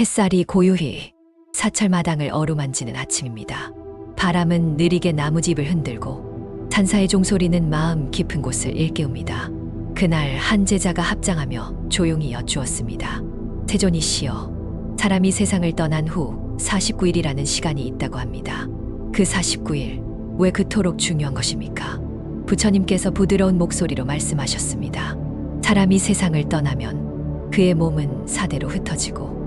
햇살이 고요히 사철마당을 어루만지는 아침입니다. 바람은 느리게 나무집을 흔들고 산사의 종소리는 마음 깊은 곳을 일깨웁니다. 그날 한 제자가 합장하며 조용히 여쭈었습니다. 태존이 씨여, 사람이 세상을 떠난 후 49일이라는 시간이 있다고 합니다. 그 49일, 왜 그토록 중요한 것입니까? 부처님께서 부드러운 목소리로 말씀하셨습니다. 사람이 세상을 떠나면 그의 몸은 사대로 흩어지고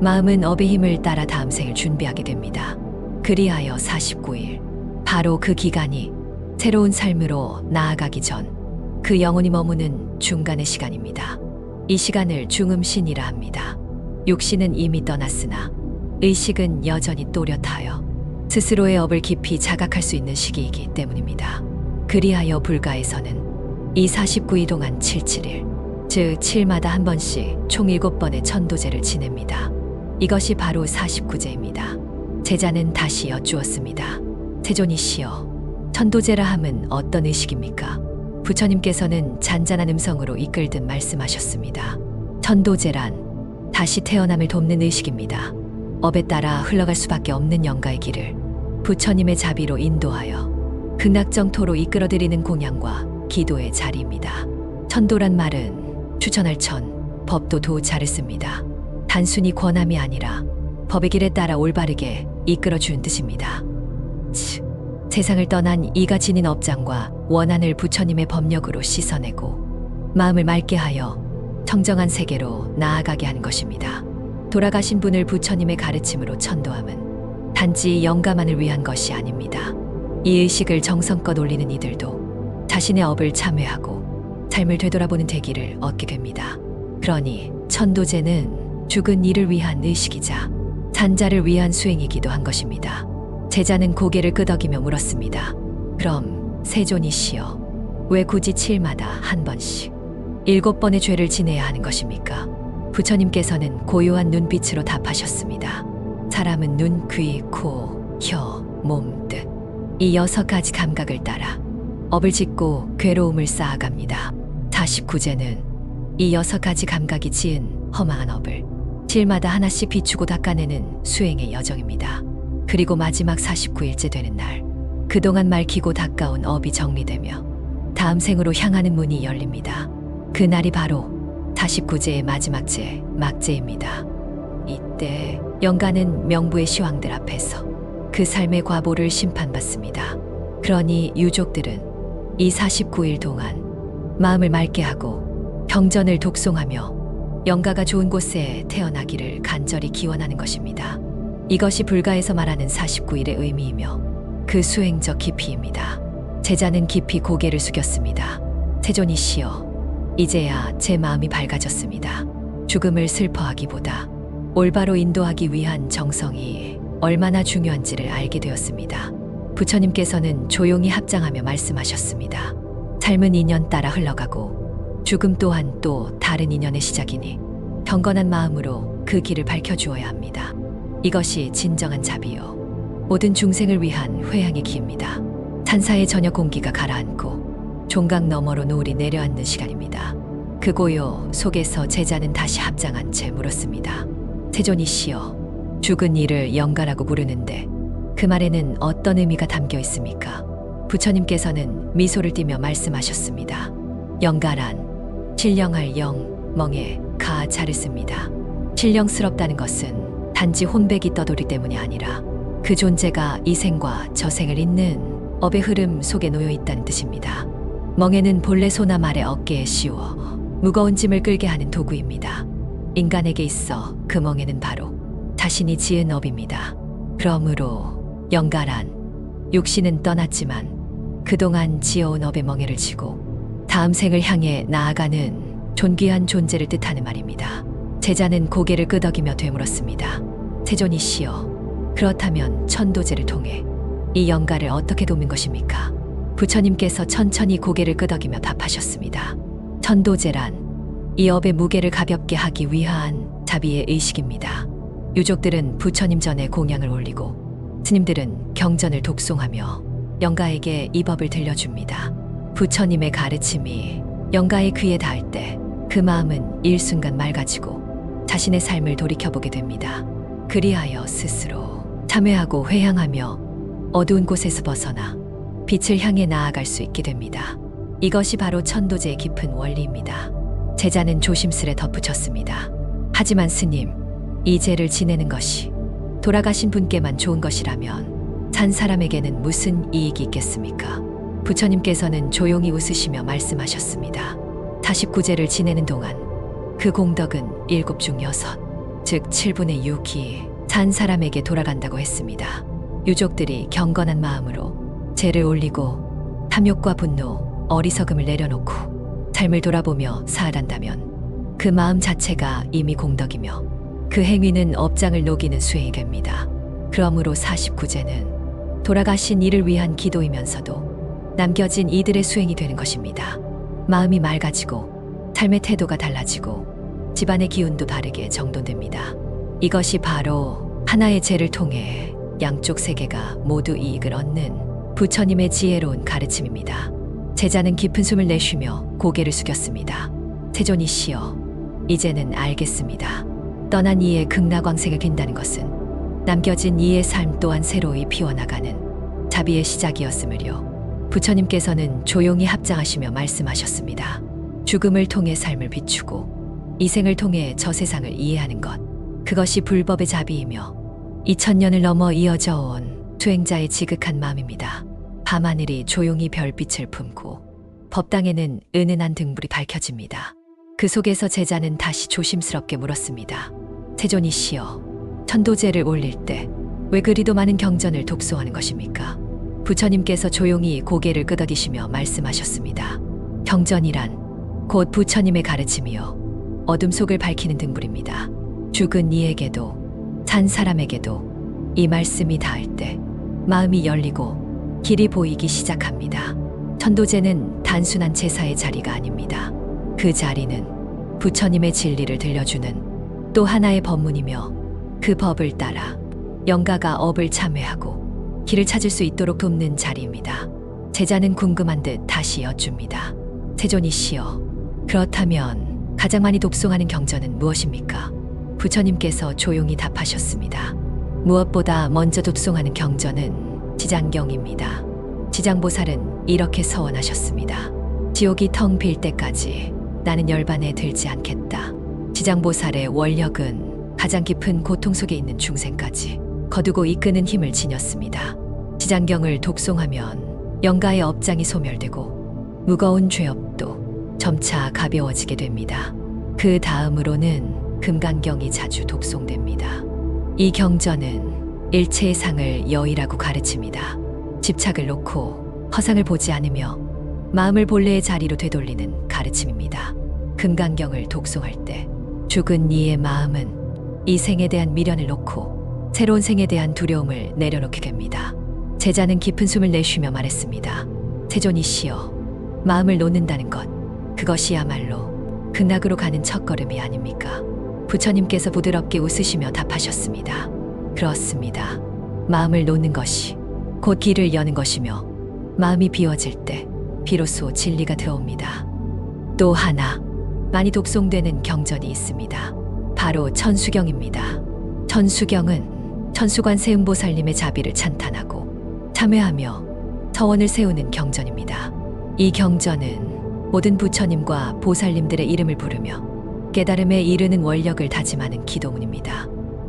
마음은 업의 힘을 따라 다음 생을 준비하게 됩니다. 그리하여 49일, 바로 그 기간이 새로운 삶으로 나아가기 전 그 영혼이 머무는 중간의 시간입니다. 이 시간을 중음신이라 합니다. 육신은 이미 떠났으나 의식은 여전히 또렷하여 스스로의 업을 깊이 자각할 수 있는 시기이기 때문입니다. 그리하여 불가에서는 이 49일 동안 77일, 즉 7마다 한 번씩 총 7번의 천도제를 지냅니다. 이것이 바로 49제입니다. 제자는 다시 여쭈었습니다. 태존이 씨여, 천도제라 함은 어떤 의식입니까? 부처님께서는 잔잔한 음성으로 이끌듯 말씀하셨습니다. 천도제란 다시 태어남을 돕는 의식입니다. 업에 따라 흘러갈 수밖에 없는 영가의 길을 부처님의 자비로 인도하여 극락정토로 이끌어들이는 공양과 기도의 자리입니다. 천도란 말은 추천할 천, 법도 도자를 씁니다. 단순히 권함이 아니라 법의 길에 따라 올바르게 이끌어주는 뜻입니다. 즉, 세상을 떠난 이가 지닌 업장과 원한을 부처님의 법력으로 씻어내고 마음을 맑게 하여 청정한 세계로 나아가게 하는 것입니다. 돌아가신 분을 부처님의 가르침으로 천도함은 단지 영가만을 위한 것이 아닙니다. 이 의식을 정성껏 올리는 이들도 자신의 업을 참회하고 삶을 되돌아보는 계기를 얻게 됩니다. 그러니 천도제는 죽은 이를 위한 의식이자 산자를 위한 수행이기도 한 것입니다. 제자는 고개를 끄덕이며 물었습니다. 그럼 세존이시여, 왜 굳이 7마다 한 번씩 7번의 죄를 지내야 하는 것입니까? 부처님께서는 고요한 눈빛으로 답하셨습니다. 사람은 눈, 귀, 코, 혀, 몸, 뜻, 이 6가지 감각을 따라 업을 짓고 괴로움을 쌓아갑니다. 49제는 이 6가지 감각이 지은 허망한 업을 7마다 하나씩 비추고 닦아내는 수행의 여정입니다. 그리고 마지막 49일째 되는 날, 그동안 맑히고 닦아온 업이 정리되며 다음 생으로 향하는 문이 열립니다. 그날이 바로 49제의 마지막 제, 막제입니다. 이때 영가는 명부의 시황들 앞에서 그 삶의 과보를 심판받습니다. 그러니 유족들은 이 49일 동안 마음을 맑게 하고 경전을 독송하며 영가가 좋은 곳에 태어나기를 간절히 기원하는 것입니다. 이것이 불가에서 말하는 49일의 의미이며 그 수행적 깊이입니다. 제자는 깊이 고개를 숙였습니다. 태존이시여, 이제야 제 마음이 밝아졌습니다. 죽음을 슬퍼하기보다 올바로 인도하기 위한 정성이 얼마나 중요한지를 알게 되었습니다. 부처님께서는 조용히 합장하며 말씀하셨습니다. 삶은 인연 따라 흘러가고 죽음 또한 또 다른 인연의 시작이니 경건한 마음으로 그 길을 밝혀주어야 합니다. 이것이 진정한 자비요, 모든 중생을 위한 회향의 기입니다. 산사의 저녁 공기가 가라앉고 종각 너머로 노을이 내려앉는 시간입니다. 그 고요 속에서 제자는 다시 합장한 채 물었습니다. 태존이시여, 죽은 이를 영가라고 부르는데 그 말에는 어떤 의미가 담겨 있습니까? 부처님께서는 미소를 띠며 말씀하셨습니다. 영가란 신령할 영, 멍에 가 자를 씁니다. 신령스럽다는 것은 단지 혼백이 떠돌이 때문이 아니라 그 존재가 이 생과 저 생을 잇는 업의 흐름 속에 놓여 있다는 뜻입니다. 멍에는 본래 소나 말의 어깨에 씌워 무거운 짐을 끌게 하는 도구입니다. 인간에게 있어 그 멍에는 바로 자신이 지은 업입니다. 그러므로 영가란 육신은 떠났지만 그동안 지어온 업의 멍에를 지고 다음 생을 향해 나아가는 존귀한 존재를 뜻하는 말입니다. 제자는 고개를 끄덕이며 되물었습니다. 태존이시여, 그렇다면 천도제를 통해 이 영가를 어떻게 돕는 것입니까? 부처님께서 천천히 고개를 끄덕이며 답하셨습니다. 천도제란 이 업의 무게를 가볍게 하기 위한 자비의 의식입니다. 유족들은 부처님 전에 공양을 올리고 스님들은 경전을 독송하며 영가에게 이 법을 들려줍니다. 부처님의 가르침이 영가의 귀에 닿을 때 그 마음은 일순간 맑아지고 자신의 삶을 돌이켜보게 됩니다. 그리하여 스스로 참회하고 회향하며 어두운 곳에서 벗어나 빛을 향해 나아갈 수 있게 됩니다. 이것이 바로 천도제의 깊은 원리입니다. 제자는 조심스레 덧붙였습니다. 하지만 스님, 이 제를 지내는 것이 돌아가신 분께만 좋은 것이라면 산 사람에게는 무슨 이익이 있겠습니까? 부처님께서는 조용히 웃으시며 말씀하셨습니다. 49제를 지내는 동안 그 공덕은 7 중 6, 즉 7분의 6이 산 사람에게 돌아간다고 했습니다. 유족들이 경건한 마음으로 제를 올리고 탐욕과 분노, 어리석음을 내려놓고 삶을 돌아보며 사활한다면 그 마음 자체가 이미 공덕이며 그 행위는 업장을 녹이는 수행이 됩니다. 그러므로 49제는 돌아가신 이를 위한 기도이면서도 남겨진 이들의 수행이 되는 것입니다. 마음이 맑아지고 삶의 태도가 달라지고 집안의 기운도 다르게 정돈됩니다. 이것이 바로 하나의 제를 통해 양쪽 세계가 모두 이익을 얻는 부처님의 지혜로운 가르침입니다. 제자는 깊은 숨을 내쉬며 고개를 숙였습니다. 세존이시여, 이제는 알겠습니다. 떠난 이의 극락왕생을 빈다는 것은 남겨진 이의 삶 또한 새로이 피워나가는 자비의 시작이었으므려 부처님께서는 조용히 합장하시며 말씀하셨습니다. 죽음을 통해 삶을 비추고 이생을 통해 저 세상을 이해하는 것, 그것이 불법의 자비이며 2000년을 넘어 이어져 온 수행자의 지극한 마음입니다. 밤하늘이 조용히 별빛을 품고 법당에는 은은한 등불이 밝혀집니다. 그 속에서 제자는 다시 조심스럽게 물었습니다. 세존이시여, 천도제를 올릴 때 왜 그리도 많은 경전을 독송하는 것입니까? 부처님께서 조용히 고개를 끄덕이시며 말씀하셨습니다. 경전이란 곧 부처님의 가르침이요 어둠 속을 밝히는 등불입니다. 죽은 이에게도 산 사람에게도 이 말씀이 닿을 때 마음이 열리고 길이 보이기 시작합니다. 천도제는 단순한 제사의 자리가 아닙니다. 그 자리는 부처님의 진리를 들려주는 또 하나의 법문이며 그 법을 따라 영가가 업을 참회하고 길을 찾을 수 있도록 돕는 자리입니다. 제자는 궁금한 듯 다시 여쭙니다. 세존이시여, 그렇다면 가장 많이 독송하는 경전은 무엇입니까? 부처님께서 조용히 답하셨습니다. 무엇보다 먼저 독송하는 경전은 지장경입니다. 지장보살은 이렇게 서원하셨습니다. 지옥이 텅 빌 때까지 나는 열반에 들지 않겠다. 지장보살의 원력은 가장 깊은 고통 속에 있는 중생까지 거두고 이끄는 힘을 지녔습니다. 지장경을 독송하면 영가의 업장이 소멸되고 무거운 죄업도 점차 가벼워지게 됩니다. 그 다음으로는 금강경이 자주 독송됩니다. 이 경전은 일체의 상을 여의라고 가르칩니다. 집착을 놓고 허상을 보지 않으며 마음을 본래의 자리로 되돌리는 가르침입니다. 금강경을 독송할 때 죽은 이의 마음은 이 생에 대한 미련을 놓고 새로운 생에 대한 두려움을 내려놓게 됩니다. 제자는 깊은 숨을 내쉬며 말했습니다. 세존이시여, 마음을 놓는다는 것, 그것이야말로 극락으로 가는 첫걸음이 아닙니까? 부처님께서 부드럽게 웃으시며 답하셨습니다. 그렇습니다. 마음을 놓는 것이 곧 길을 여는 것이며 마음이 비워질 때 비로소 진리가 들어옵니다. 또 하나 많이 독송되는 경전이 있습니다. 바로 천수경입니다. 천수경은 천수관세음보살님의 자비를 찬탄하고 참회하며 서원을 세우는 경전입니다. 이 경전은 모든 부처님과 보살님들의 이름을 부르며 깨달음에 이르는 원력을 다짐하는 기도문입니다.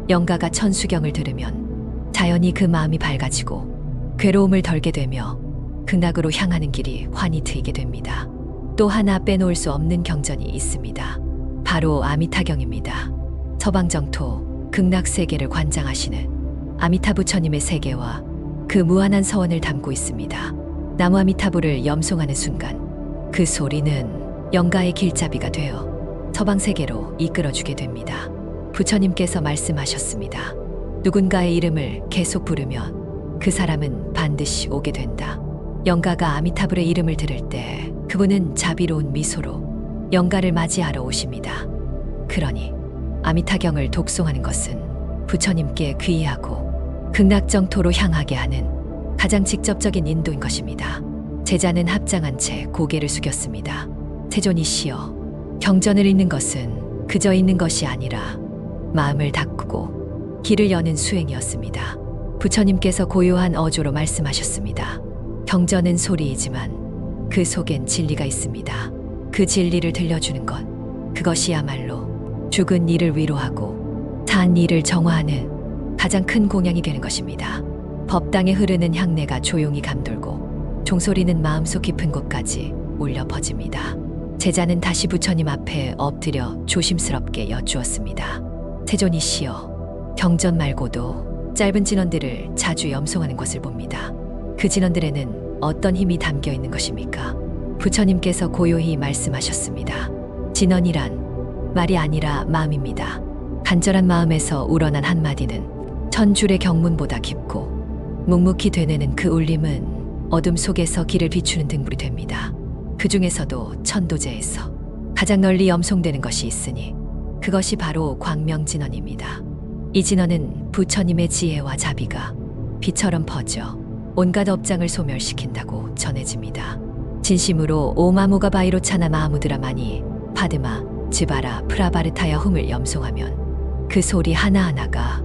영가가 천수경을 들으면 자연히 그 마음이 밝아지고 괴로움을 덜게 되며 극락으로 향하는 길이 환히 트이게 됩니다. 또 하나 빼놓을 수 없는 경전이 있습니다. 바로 아미타경입니다. 서방정토 극락세계를 관장하시는 아미타 부처님의 세계와 그 무한한 서원을 담고 있습니다. 나무 아미타불을 염송하는 순간 그 소리는 영가의 길잡이가 되어 서방세계로 이끌어주게 됩니다. 부처님께서 말씀하셨습니다. 누군가의 이름을 계속 부르면 그 사람은 반드시 오게 된다. 영가가 아미타불의 이름을 들을 때 그분은 자비로운 미소로 영가를 맞이하러 오십니다. 그러니 아미타경을 독송하는 것은 부처님께 귀의하고 극락정토로 향하게 하는 가장 직접적인 인도인 것입니다. 제자는 합장한 채 고개를 숙였습니다. 세존이시여, 경전을 읽는 것은 그저 읽는 것이 아니라 마음을 닫고 길을 여는 수행이었습니다. 부처님께서 고요한 어조로 말씀하셨습니다. 경전은 소리이지만 그 속엔 진리가 있습니다. 그 진리를 들려주는 것, 그것이야말로 죽은 이를 위로하고 산 이를 정화하는 가장 큰 공양이 되는 것입니다. 법당에 흐르는 향내가 조용히 감돌고 종소리는 마음속 깊은 곳까지 울려 퍼집니다. 제자는 다시 부처님 앞에 엎드려 조심스럽게 여쭈었습니다. 세존이시여, 경전 말고도 짧은 진언들을 자주 염송하는 것을 봅니다. 그 진언들에는 어떤 힘이 담겨 있는 것입니까? 부처님께서 고요히 말씀하셨습니다. 진언이란 말이 아니라 마음입니다. 간절한 마음에서 우러난 한마디는 천줄의 경문보다 깊고 묵묵히 되뇌는 그 울림은 어둠 속에서 길을 비추는 등불이 됩니다. 그 중에서도 천도제에서 가장 널리 염송되는 것이 있으니 그것이 바로 광명진언입니다. 이 진언은 부처님의 지혜와 자비가 비처럼 퍼져 온갖 업장을 소멸시킨다고 전해집니다. 진심으로 오마무가 바이로차나 마하무드라 마니 파드마 즈바라 프라바르타야 훔을 염송하면 그 소리 하나하나가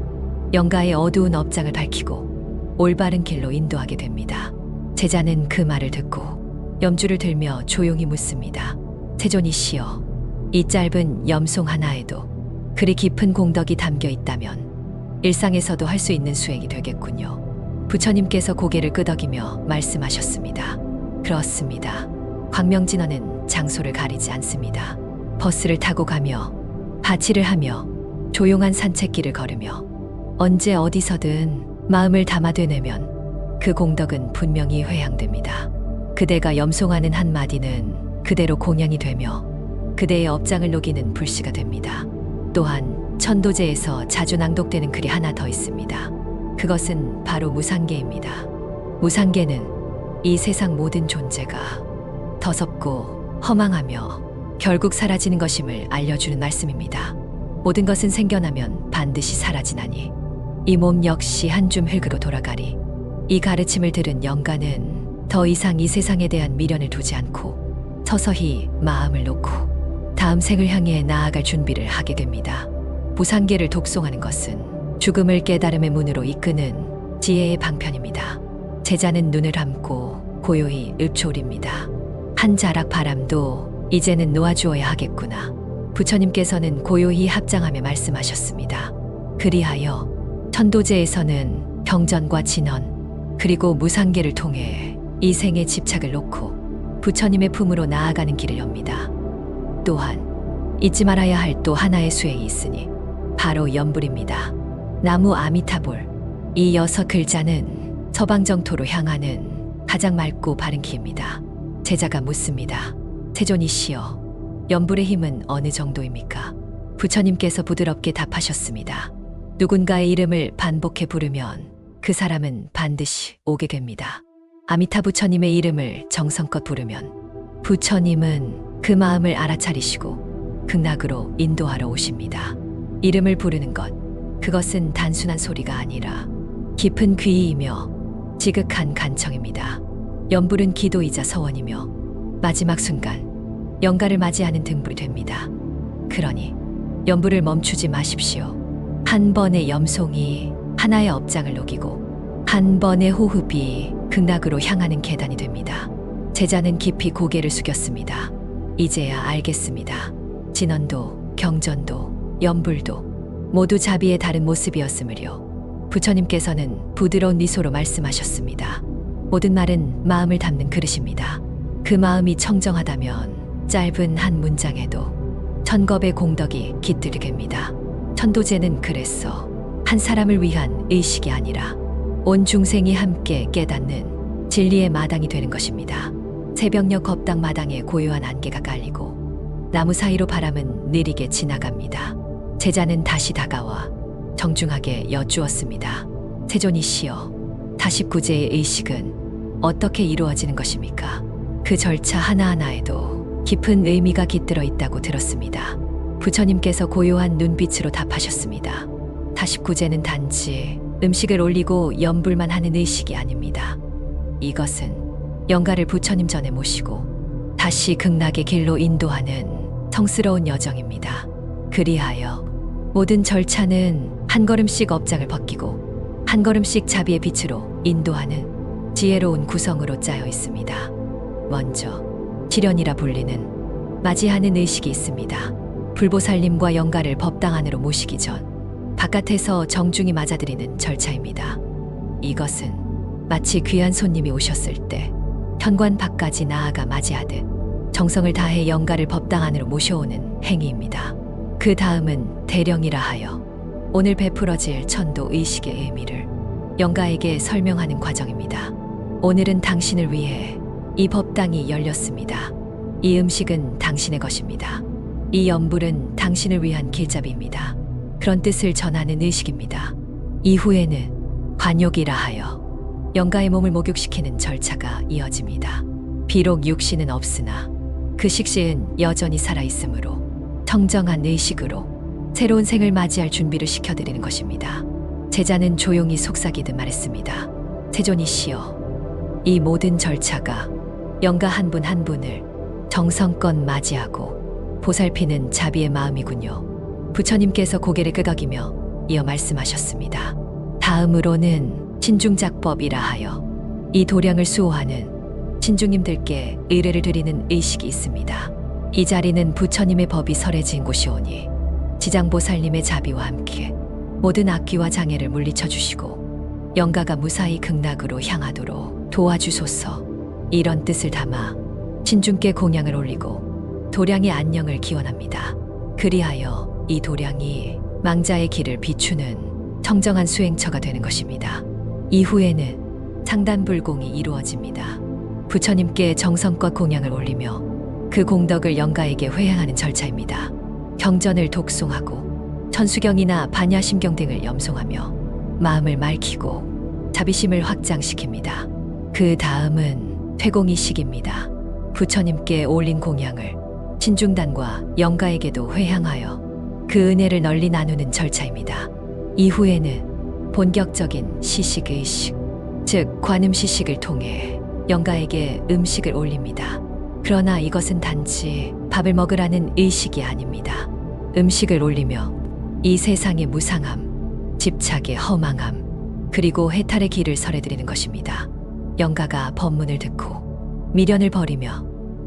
영가의 어두운 업장을 밝히고 올바른 길로 인도하게 됩니다. 제자는 그 말을 듣고 염주를 들며 조용히 묻습니다. 세존이시여, 이 짧은 염송 하나에도 그리 깊은 공덕이 담겨 있다면 일상에서도 할 수 있는 수행이 되겠군요. 부처님께서 고개를 끄덕이며 말씀하셨습니다. 그렇습니다. 광명진언은 장소를 가리지 않습니다. 버스를 타고 가며 바치를 하며 조용한 산책길을 걸으며 언제 어디서든 마음을 담아 되뇌면 그 공덕은 분명히 회향됩니다. 그대가 염송하는 한마디는 그대로 공양이 되며 그대의 업장을 녹이는 불씨가 됩니다. 또한 천도제에서 자주 낭독되는 글이 하나 더 있습니다. 그것은 바로 무상계입니다. 무상계는 이 세상 모든 존재가 더섭고 허망하며 결국 사라지는 것임을 알려주는 말씀입니다. 모든 것은 생겨나면 반드시 사라지나니 이 몸 역시 한 줌 흙으로 돌아가리. 이 가르침을 들은 영가는 더 이상 이 세상에 대한 미련을 두지 않고 서서히 마음을 놓고 다음 생을 향해 나아갈 준비를 하게 됩니다. 무상계를 독송하는 것은 죽음을 깨달음의 문으로 이끄는 지혜의 방편입니다. 제자는 눈을 감고 고요히 읊조립니다. 한 자락 바람도 이제는 놓아주어야 하겠구나. 부처님께서는 고요히 합장하며 말씀하셨습니다. 그리하여 천도제에서는 경전과 진언 그리고 무상계를 통해 이 생의 집착을 놓고 부처님의 품으로 나아가는 길을 엽니다. 또한 잊지 말아야 할 또 하나의 수행이 있으니 바로 염불입니다. 나무 아미타불, 이 6글자는 서방정토로 향하는 가장 맑고 바른 길입니다. 제자가 묻습니다. 세존이시여, 염불의 힘은 어느 정도입니까? 부처님께서 부드럽게 답하셨습니다. 누군가의 이름을 반복해 부르면 그 사람은 반드시 오게 됩니다. 아미타 부처님의 이름을 정성껏 부르면 부처님은 그 마음을 알아차리시고 극락으로 인도하러 오십니다. 이름을 부르는 것, 그것은 단순한 소리가 아니라 깊은 귀의이며 지극한 간청입니다. 염불은 기도이자 서원이며 마지막 순간 영가를 맞이하는 등불이 됩니다. 그러니 염불을 멈추지 마십시오. 한 번의 염송이 하나의 업장을 녹이고 한 번의 호흡이 극락으로 향하는 계단이 됩니다. 제자는 깊이 고개를 숙였습니다. 이제야 알겠습니다. 진언도 경전도 염불도 모두 자비의 다른 모습이었으므려 부처님께서는 부드러운 미소로 말씀하셨습니다. 모든 말은 마음을 담는 그릇입니다. 그 마음이 청정하다면 짧은 한 문장에도 천겁의 공덕이 깃들게 됩니다. 천도제는 그래서 한 사람을 위한 의식이 아니라 온 중생이 함께 깨닫는 진리의 마당이 되는 것입니다. 새벽녘 법당 마당에 고요한 안개가 깔리고 나무 사이로 바람은 느리게 지나갑니다. 제자는 다시 다가와 정중하게 여쭈었습니다. 세존이시여, 49제의 의식은 어떻게 이루어지는 것입니까? 그 절차 하나하나에도 깊은 의미가 깃들어 있다고 들었습니다. 부처님께서 고요한 눈빛으로 답하셨습니다. 49제는 단지 음식을 올리고 염불만 하는 의식이 아닙니다. 이것은 영가를 부처님 전에 모시고 다시 극락의 길로 인도하는 성스러운 여정입니다. 그리하여 모든 절차는 한 걸음씩 업장을 벗기고 한 걸음씩 자비의 빛으로 인도하는 지혜로운 구성으로 짜여 있습니다. 먼저 지련이라 불리는 맞이하는 의식이 있습니다. 불보살님과 영가를 법당 안으로 모시기 전 바깥에서 정중히 맞아들이는 절차입니다. 이것은 마치 귀한 손님이 오셨을 때 현관 밖까지 나아가 맞이하듯 정성을 다해 영가를 법당 안으로 모셔오는 행위입니다. 그 다음은 대령이라 하여 오늘 베풀어질 천도 의식의 의미를 영가에게 설명하는 과정입니다. 오늘은 당신을 위해 이 법당이 열렸습니다. 이 음식은 당신의 것입니다. 이 연불은 당신을 위한 길잡이입니다. 그런 뜻을 전하는 의식입니다. 이후에는 관욕이라 하여 영가의 몸을 목욕시키는 절차가 이어집니다. 비록 육신은 없으나 그 식시은 여전히 살아있으므로 청정한 의식으로 새로운 생을 맞이할 준비를 시켜드리는 것입니다. 제자는 조용히 속삭이듯 말했습니다. 세존이시여, 이 모든 절차가 영가 한 분 한 분을 정성껏 맞이하고 보살피는 자비의 마음이군요. 부처님께서 고개를 끄덕이며 이어 말씀하셨습니다. 다음으로는 신중작법이라 하여 이 도량을 수호하는 신중님들께 의뢰를 드리는 의식이 있습니다. 이 자리는 부처님의 법이 설해진 곳이오니 지장보살님의 자비와 함께 모든 악귀와 장애를 물리쳐 주시고 영가가 무사히 극락으로 향하도록 도와주소서. 이런 뜻을 담아 신중께 공양을 올리고 도량의 안녕을 기원합니다. 그리하여 이 도량이 망자의 길을 비추는 청정한 수행처가 되는 것입니다. 이후에는 창단불공이 이루어집니다. 부처님께 정성껏 공양을 올리며 그 공덕을 영가에게 회향하는 절차입니다. 경전을 독송하고 천수경이나 반야심경 등을 염송하며 마음을 맑히고 자비심을 확장시킵니다. 그 다음은 퇴공이식입니다. 부처님께 올린 공양을 신중단과 영가에게도 회향하여 그 은혜를 널리 나누는 절차입니다. 이후에는 본격적인 시식의식, 즉 관음시식을 통해 영가에게 음식을 올립니다. 그러나 이것은 단지 밥을 먹으라는 의식이 아닙니다. 음식을 올리며 이 세상의 무상함, 집착의 허망함, 그리고 해탈의 길을 설해드리는 것입니다. 영가가 법문을 듣고 미련을 버리며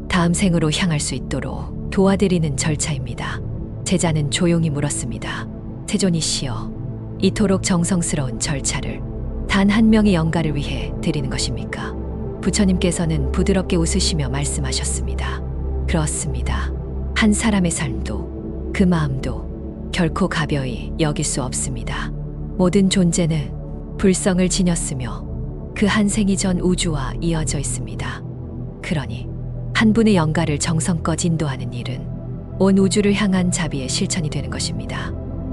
다음 생으로 향할 수 있도록 도와드리는 절차입니다. 제자는 조용히 물었습니다. 세존이시여, 이토록 정성스러운 절차를 단 한 명의 영가를 위해 드리는 것입니까? 부처님께서는 부드럽게 웃으시며 말씀하셨습니다. 그렇습니다. 한 사람의 삶도 그 마음도 결코 가벼이 여길 수 없습니다. 모든 존재는 불성을 지녔으며 그 한 생이 전 우주와 이어져 있습니다. 그러니 한 분의 영가를 정성껏 인도하는 일은 온 우주를 향한 자비의 실천이 되는 것입니다.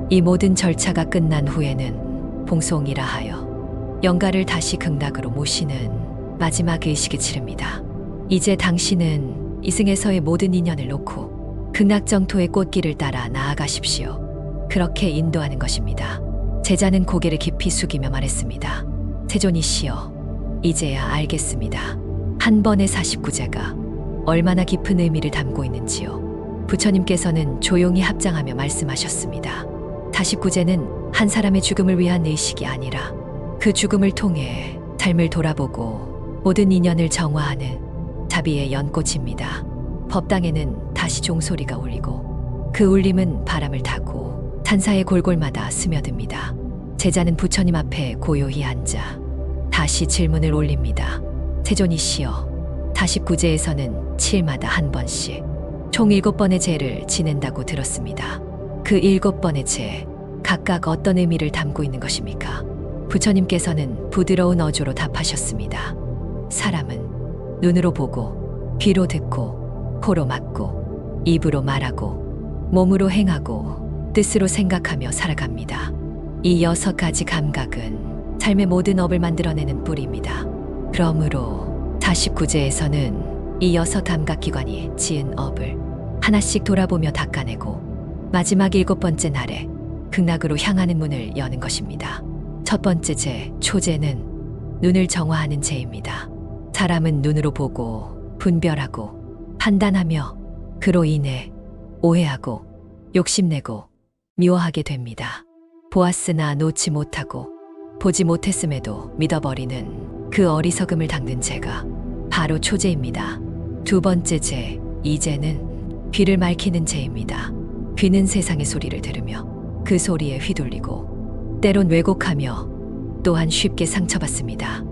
이 모든 절차가 끝난 후에는 봉송이라 하여 영가를 다시 극락으로 모시는 마지막 의식을 치릅니다. 이제 당신은 이승에서의 모든 인연을 놓고 극락정토의 꽃길을 따라 나아가십시오. 그렇게 인도하는 것입니다. 제자는 고개를 깊이 숙이며 말했습니다. 세존이시여, 이제야 알겠습니다. 한 번의 49제가 얼마나 깊은 의미를 담고 있는지요. 부처님께서는 조용히 합장하며 말씀하셨습니다. 49제는 한 사람의 죽음을 위한 의식이 아니라 그 죽음을 통해 삶을 돌아보고 모든 인연을 정화하는 자비의 연꽃입니다. 법당에는 다시 종소리가 울리고 그 울림은 바람을 타고 산사의 골골마다 스며듭니다. 제자는 부처님 앞에 고요히 앉아 다시 질문을 올립니다. 세존이시여, 49제에서는 7마다 한 번씩 총 7번의 제를 지낸다고 들었습니다. 그 7번의 제, 각각 어떤 의미를 담고 있는 것입니까? 부처님께서는 부드러운 어조로 답하셨습니다. 사람은 눈으로 보고, 귀로 듣고, 코로 맡고, 입으로 말하고, 몸으로 행하고, 뜻으로 생각하며 살아갑니다. 이 6가지 감각은 삶의 모든 업을 만들어내는 뿌리입니다. 그러므로 49제에서는 이 6 감각기관이 지은 업을 하나씩 돌아보며 닦아내고 마지막 7번째 날에 극락으로 향하는 문을 여는 것입니다. 첫 번째 제, 초제는 눈을 정화하는 제입니다. 사람은 눈으로 보고 분별하고 판단하며 그로 인해 오해하고 욕심내고 미워하게 됩니다. 보았으나 놓지 못하고 보지 못했음에도 믿어버리는 그 어리석음을 닦는 죄가 바로 초죄입니다. 두 번째 죄, 이죄는 귀를 맑히는 죄입니다. 귀는 세상의 소리를 들으며 그 소리에 휘둘리고 때론 왜곡하며 또한 쉽게 상처받습니다.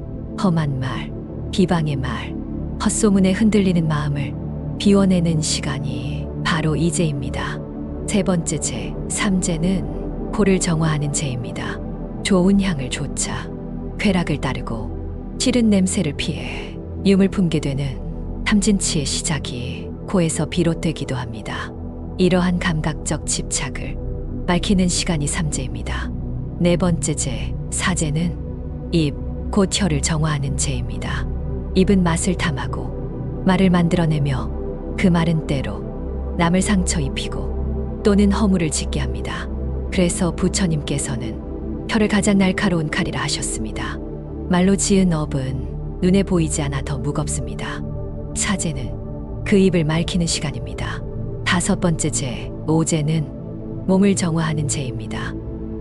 험한 말, 비방의 말, 헛소문에 흔들리는 마음을 비워내는 시간이 바로 이 죄입니다. 세 번째 죄, 삼죄는 코를 정화하는 죄입니다. 좋은 향을 좇아 쾌락을 따르고 싫은 냄새를 피해 유물 품게 되는 탐진치의 시작이 코에서 비롯되기도 합니다. 이러한 감각적 집착을 밝히는 시간이 삼죄입니다. 네 번째 죄, 사죄는 입, 곧 혀를 정화하는 죄입니다. 입은 맛을 탐하고 말을 만들어내며 그 말은 때로 남을 상처 입히고 또는 허물을 짓게 합니다. 그래서 부처님께서는 혀를 가장 날카로운 칼이라 하셨습니다. 말로 지은 업은 눈에 보이지 않아 더 무겁습니다. 사죄는 그 입을 맑히는 시간입니다. 다섯 번째 죄, 오죄는 몸을 정화하는 죄입니다.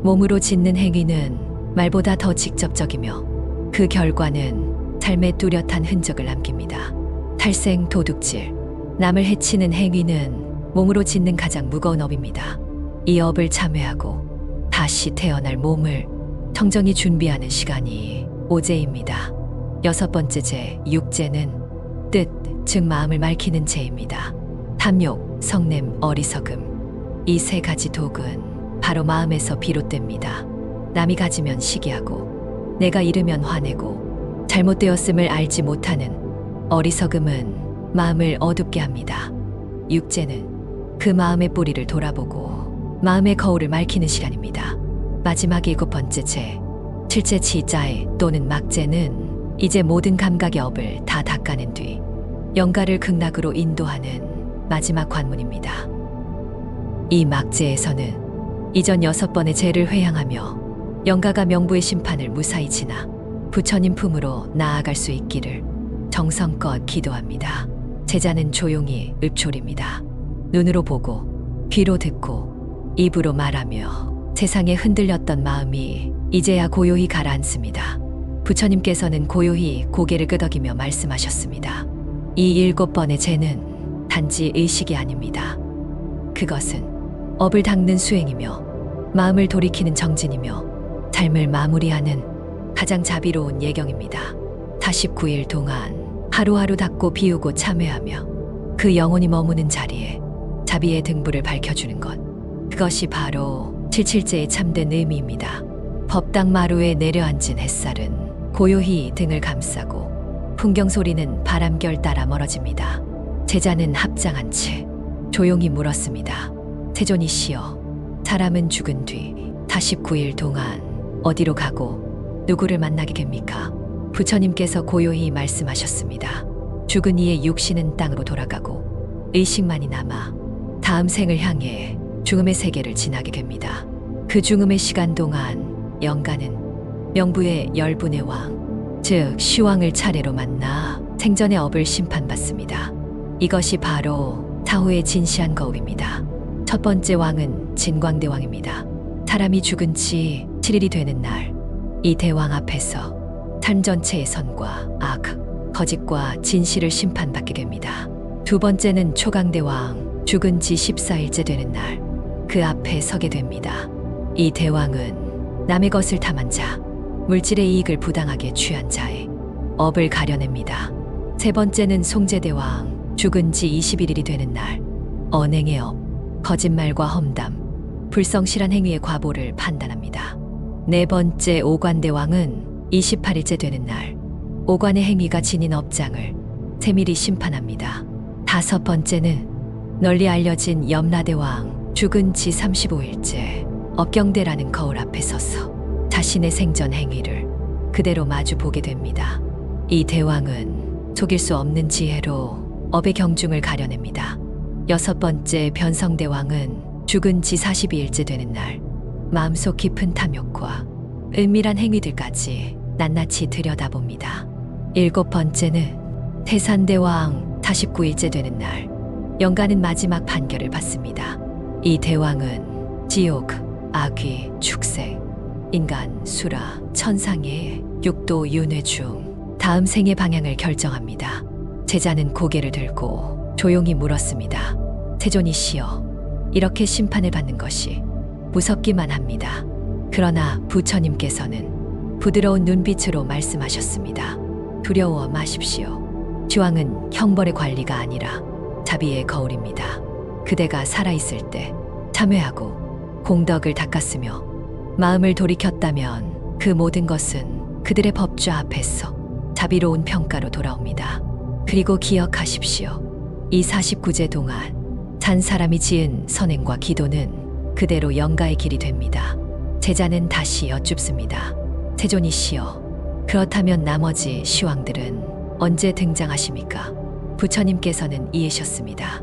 몸으로 짓는 행위는 말보다 더 직접적이며 그 결과는 삶에 뚜렷한 흔적을 남깁니다. 탈생, 도둑질, 남을 해치는 행위는 몸으로 짓는 가장 무거운 업입니다. 이 업을 참회하고 다시 태어날 몸을 청정히 준비하는 시간이 오죄입니다. 여섯 번째 죄, 육죄는 뜻, 즉 마음을 맑히는 죄입니다. 탐욕, 성냄, 어리석음, 이 세 가지 독은 바로 마음에서 비롯됩니다. 남이 가지면 시기하고 내가 잃으면 화내고 잘못되었음을 알지 못하는 어리석음은 마음을 어둡게 합니다. 육죄는 그 마음의 뿌리를 돌아보고 마음의 거울을 맑히는 시간입니다. 마지막 일곱 번째 죄, 칠죄, 치자에 또는 막죄는 이제 모든 감각의 업을 다 닦아낸 뒤 영가를 극락으로 인도하는 마지막 관문입니다. 이 막죄에서는 이전 6번의 죄를 회양하며 영가가 명부의 심판을 무사히 지나 부처님 품으로 나아갈 수 있기를 정성껏 기도합니다. 제자는 조용히 읊조립니다. 눈으로 보고 귀로 듣고 입으로 말하며 세상에 흔들렸던 마음이 이제야 고요히 가라앉습니다. 부처님께서는 고요히 고개를 끄덕이며 말씀하셨습니다. 이 7번의 죄는 단지 의식이 아닙니다. 그것은 업을 닦는 수행이며 마음을 돌이키는 정진이며 삶을 마무리하는 가장 자비로운 예경입니다. 49일 동안 하루하루 닦고 비우고 참회하며 그 영혼이 머무는 자리에 자비의 등불을 밝혀주는 것, 그것이 바로 칠칠제의 참된 의미입니다. 법당 마루에 내려앉은 햇살은 고요히 등을 감싸고 풍경 소리는 바람결 따라 멀어집니다. 제자는 합장한 채 조용히 물었습니다. 세존이시여, 사람은 죽은 뒤 49일 동안 어디로 가고 누구를 만나게 됩니까? 부처님께서 고요히 말씀하셨습니다. 죽은 이의 육신은 땅으로 돌아가고 의식만이 남아 다음 생을 향해 죽음의 세계를 지나게 됩니다. 그 죽음의 시간 동안 영가는 명부의 10분의 왕, 즉 시왕을 차례로 만나 생전의 업을 심판받습니다. 이것이 바로 사후의 진시한 거울입니다. 첫 번째 왕은 진광대왕입니다. 사람이 죽은 지 7일이 되는 날, 이 대왕 앞에서 삶 전체의 선과 악, 거짓과 진실을 심판받게 됩니다. 두 번째는 초강대왕, 죽은 지 14일째 되는 날, 그 앞에 서게 됩니다. 이 대왕은 남의 것을 탐한 자, 물질의 이익을 부당하게 취한 자의 업을 가려냅니다. 세 번째는 송제대왕, 죽은 지 21일이 되는 날, 언행의 업, 거짓말과 험담, 불성실한 행위의 과보를 판단합니다. 네 번째 오관대왕은 28일째 되는 날, 오관의 행위가 지닌 업장을 세밀히 심판합니다. 다섯 번째는 널리 알려진 염라대왕, 죽은 지 35일째 업경대라는 거울 앞에 서서 자신의 생전 행위를 그대로 마주 보게 됩니다. 이 대왕은 속일 수 없는 지혜로 업의 경중을 가려냅니다. 여섯 번째 변성대왕은 죽은 지 42일째 되는 날, 마음속 깊은 탐욕과 은밀한 행위들까지 낱낱이 들여다봅니다. 일곱 번째는 태산대왕, 49일째 되는 날, 영가는 마지막 판결을 받습니다. 이 대왕은 지옥, 악귀, 축생, 인간, 수라, 천상의 육도 윤회 중 다음 생의 방향을 결정합니다. 제자는 고개를 들고 조용히 물었습니다. 세존이시여, 이렇게 심판을 받는 것이 무섭기만 합니다. 그러나 부처님께서는 부드러운 눈빛으로 말씀하셨습니다. 두려워 마십시오. 주왕은 형벌의 관리가 아니라 자비의 거울입니다. 그대가 살아있을 때 참회하고 공덕을 닦았으며 마음을 돌이켰다면 그 모든 것은 그들의 법좌 앞에서 자비로운 평가로 돌아옵니다. 그리고 기억하십시오. 이 49제 동안 산 사람이 지은 선행과 기도는 그대로 영가의 길이 됩니다. 제자는 다시 여쭙습니다. 세존이시여, 그렇다면 나머지 시왕들은 언제 등장하십니까? 부처님께서는 이으셨습니다.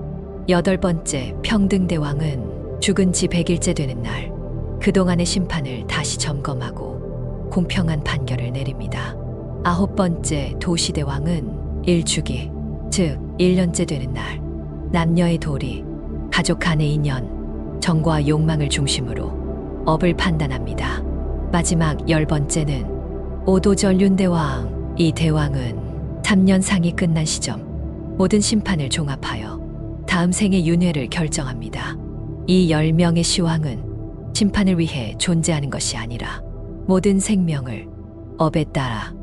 8번째 평등대왕은 죽은 지 100일째 되는 날 그동안의 심판을 다시 점검하고 공평한 판결을 내립니다. 9번째 도시대왕은 일주기, 즉 1년째 되는 날 남녀의 도리, 가족 간의 인연, 정과 욕망을 중심으로 업을 판단합니다. 마지막 10번째는 오도전륜대왕. 이 대왕은 3년상이 끝난 시점 모든 심판을 종합하여 다음 생의 윤회를 결정합니다. 이 10명의 시왕은 심판을 위해 존재하는 것이 아니라 모든 생명을 업에 따라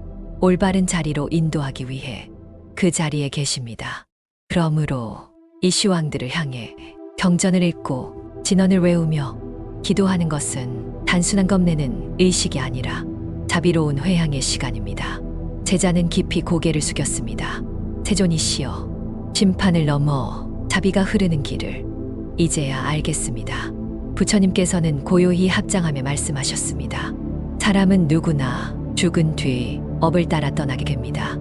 올바른 자리로 인도하기 위해 그 자리에 계십니다. 그러므로 이 시왕들을 향해 경전을 읽고 진언을 외우며 기도하는 것은 단순한 겁내는 의식이 아니라 자비로운 회향의 시간입니다. 제자는 깊이 고개를 숙였습니다. 세존이시여, 심판을 넘어 자비가 흐르는 길을 이제야 알겠습니다. 부처님께서는 고요히 합장하며 말씀하셨습니다. 사람은 누구나 죽은 뒤 업을 따라 떠나게 됩니다.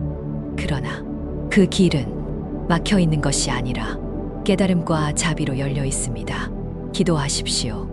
그러나 그 길은 막혀 있는 것이 아니라 깨달음과 자비로 열려 있습니다. 기도하십시오.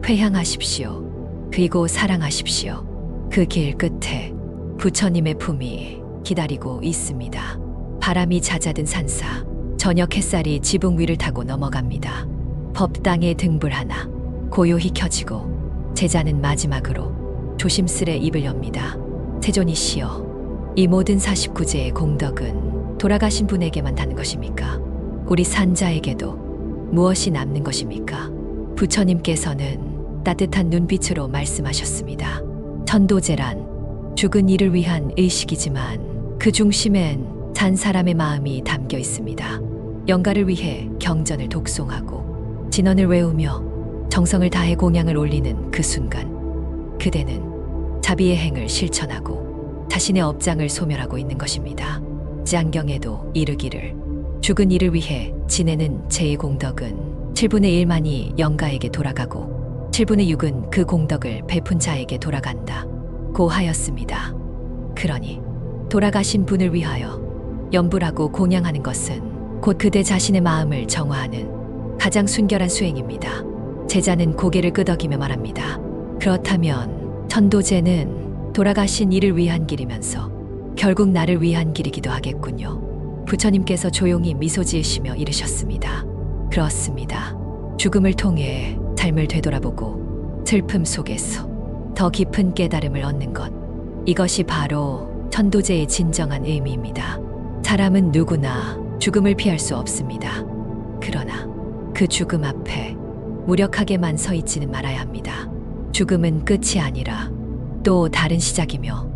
회향하십시오. 그리고 사랑하십시오. 그 길 끝에 부처님의 품이 기다리고 있습니다. 바람이 잦아든 산사, 저녁 햇살이 지붕 위를 타고 넘어갑니다. 법당의 등불 하나 고요히 켜지고 제자는 마지막으로 조심스레 입을 엽니다. 세존이시여, 이 모든 49제의 공덕은 돌아가신 분에게만 닿는 것입니까? 우리 산자에게도 무엇이 남는 것입니까? 부처님께서는 따뜻한 눈빛으로 말씀하셨습니다. 천도제란 죽은 이를 위한 의식이지만 그 중심엔 산 사람의 마음이 담겨 있습니다. 영가를 위해 경전을 독송하고 진언을 외우며 정성을 다해 공양을 올리는 그 순간 그대는 자비의 행을 실천하고 자신의 업장을 소멸하고 있는 것입니다. 짱경에도 이르기를 죽은 이를 위해 지내는 제2공덕은 7분의 1만이 영가에게 돌아가고 7분의 6은 그 공덕을 베푼 자에게 돌아간다 고 하였습니다. 그러니 돌아가신 분을 위하여 염불하고 공양하는 것은 곧 그대 자신의 마음을 정화하는 가장 순결한 수행입니다. 제자는 고개를 끄덕이며 말합니다. 그렇다면 천도제는 돌아가신 이를 위한 길이면서 결국 나를 위한 길이기도 하겠군요. 부처님께서 조용히 미소 지으시며 이르셨습니다. 그렇습니다. 죽음을 통해 삶을 되돌아보고 슬픔 속에서 더 깊은 깨달음을 얻는 것, 이것이 바로 천도제의 진정한 의미입니다. 사람은 누구나 죽음을 피할 수 없습니다. 그러나 그 죽음 앞에 무력하게만 서 있지는 말아야 합니다. 죽음은 끝이 아니라 또 다른 시작이며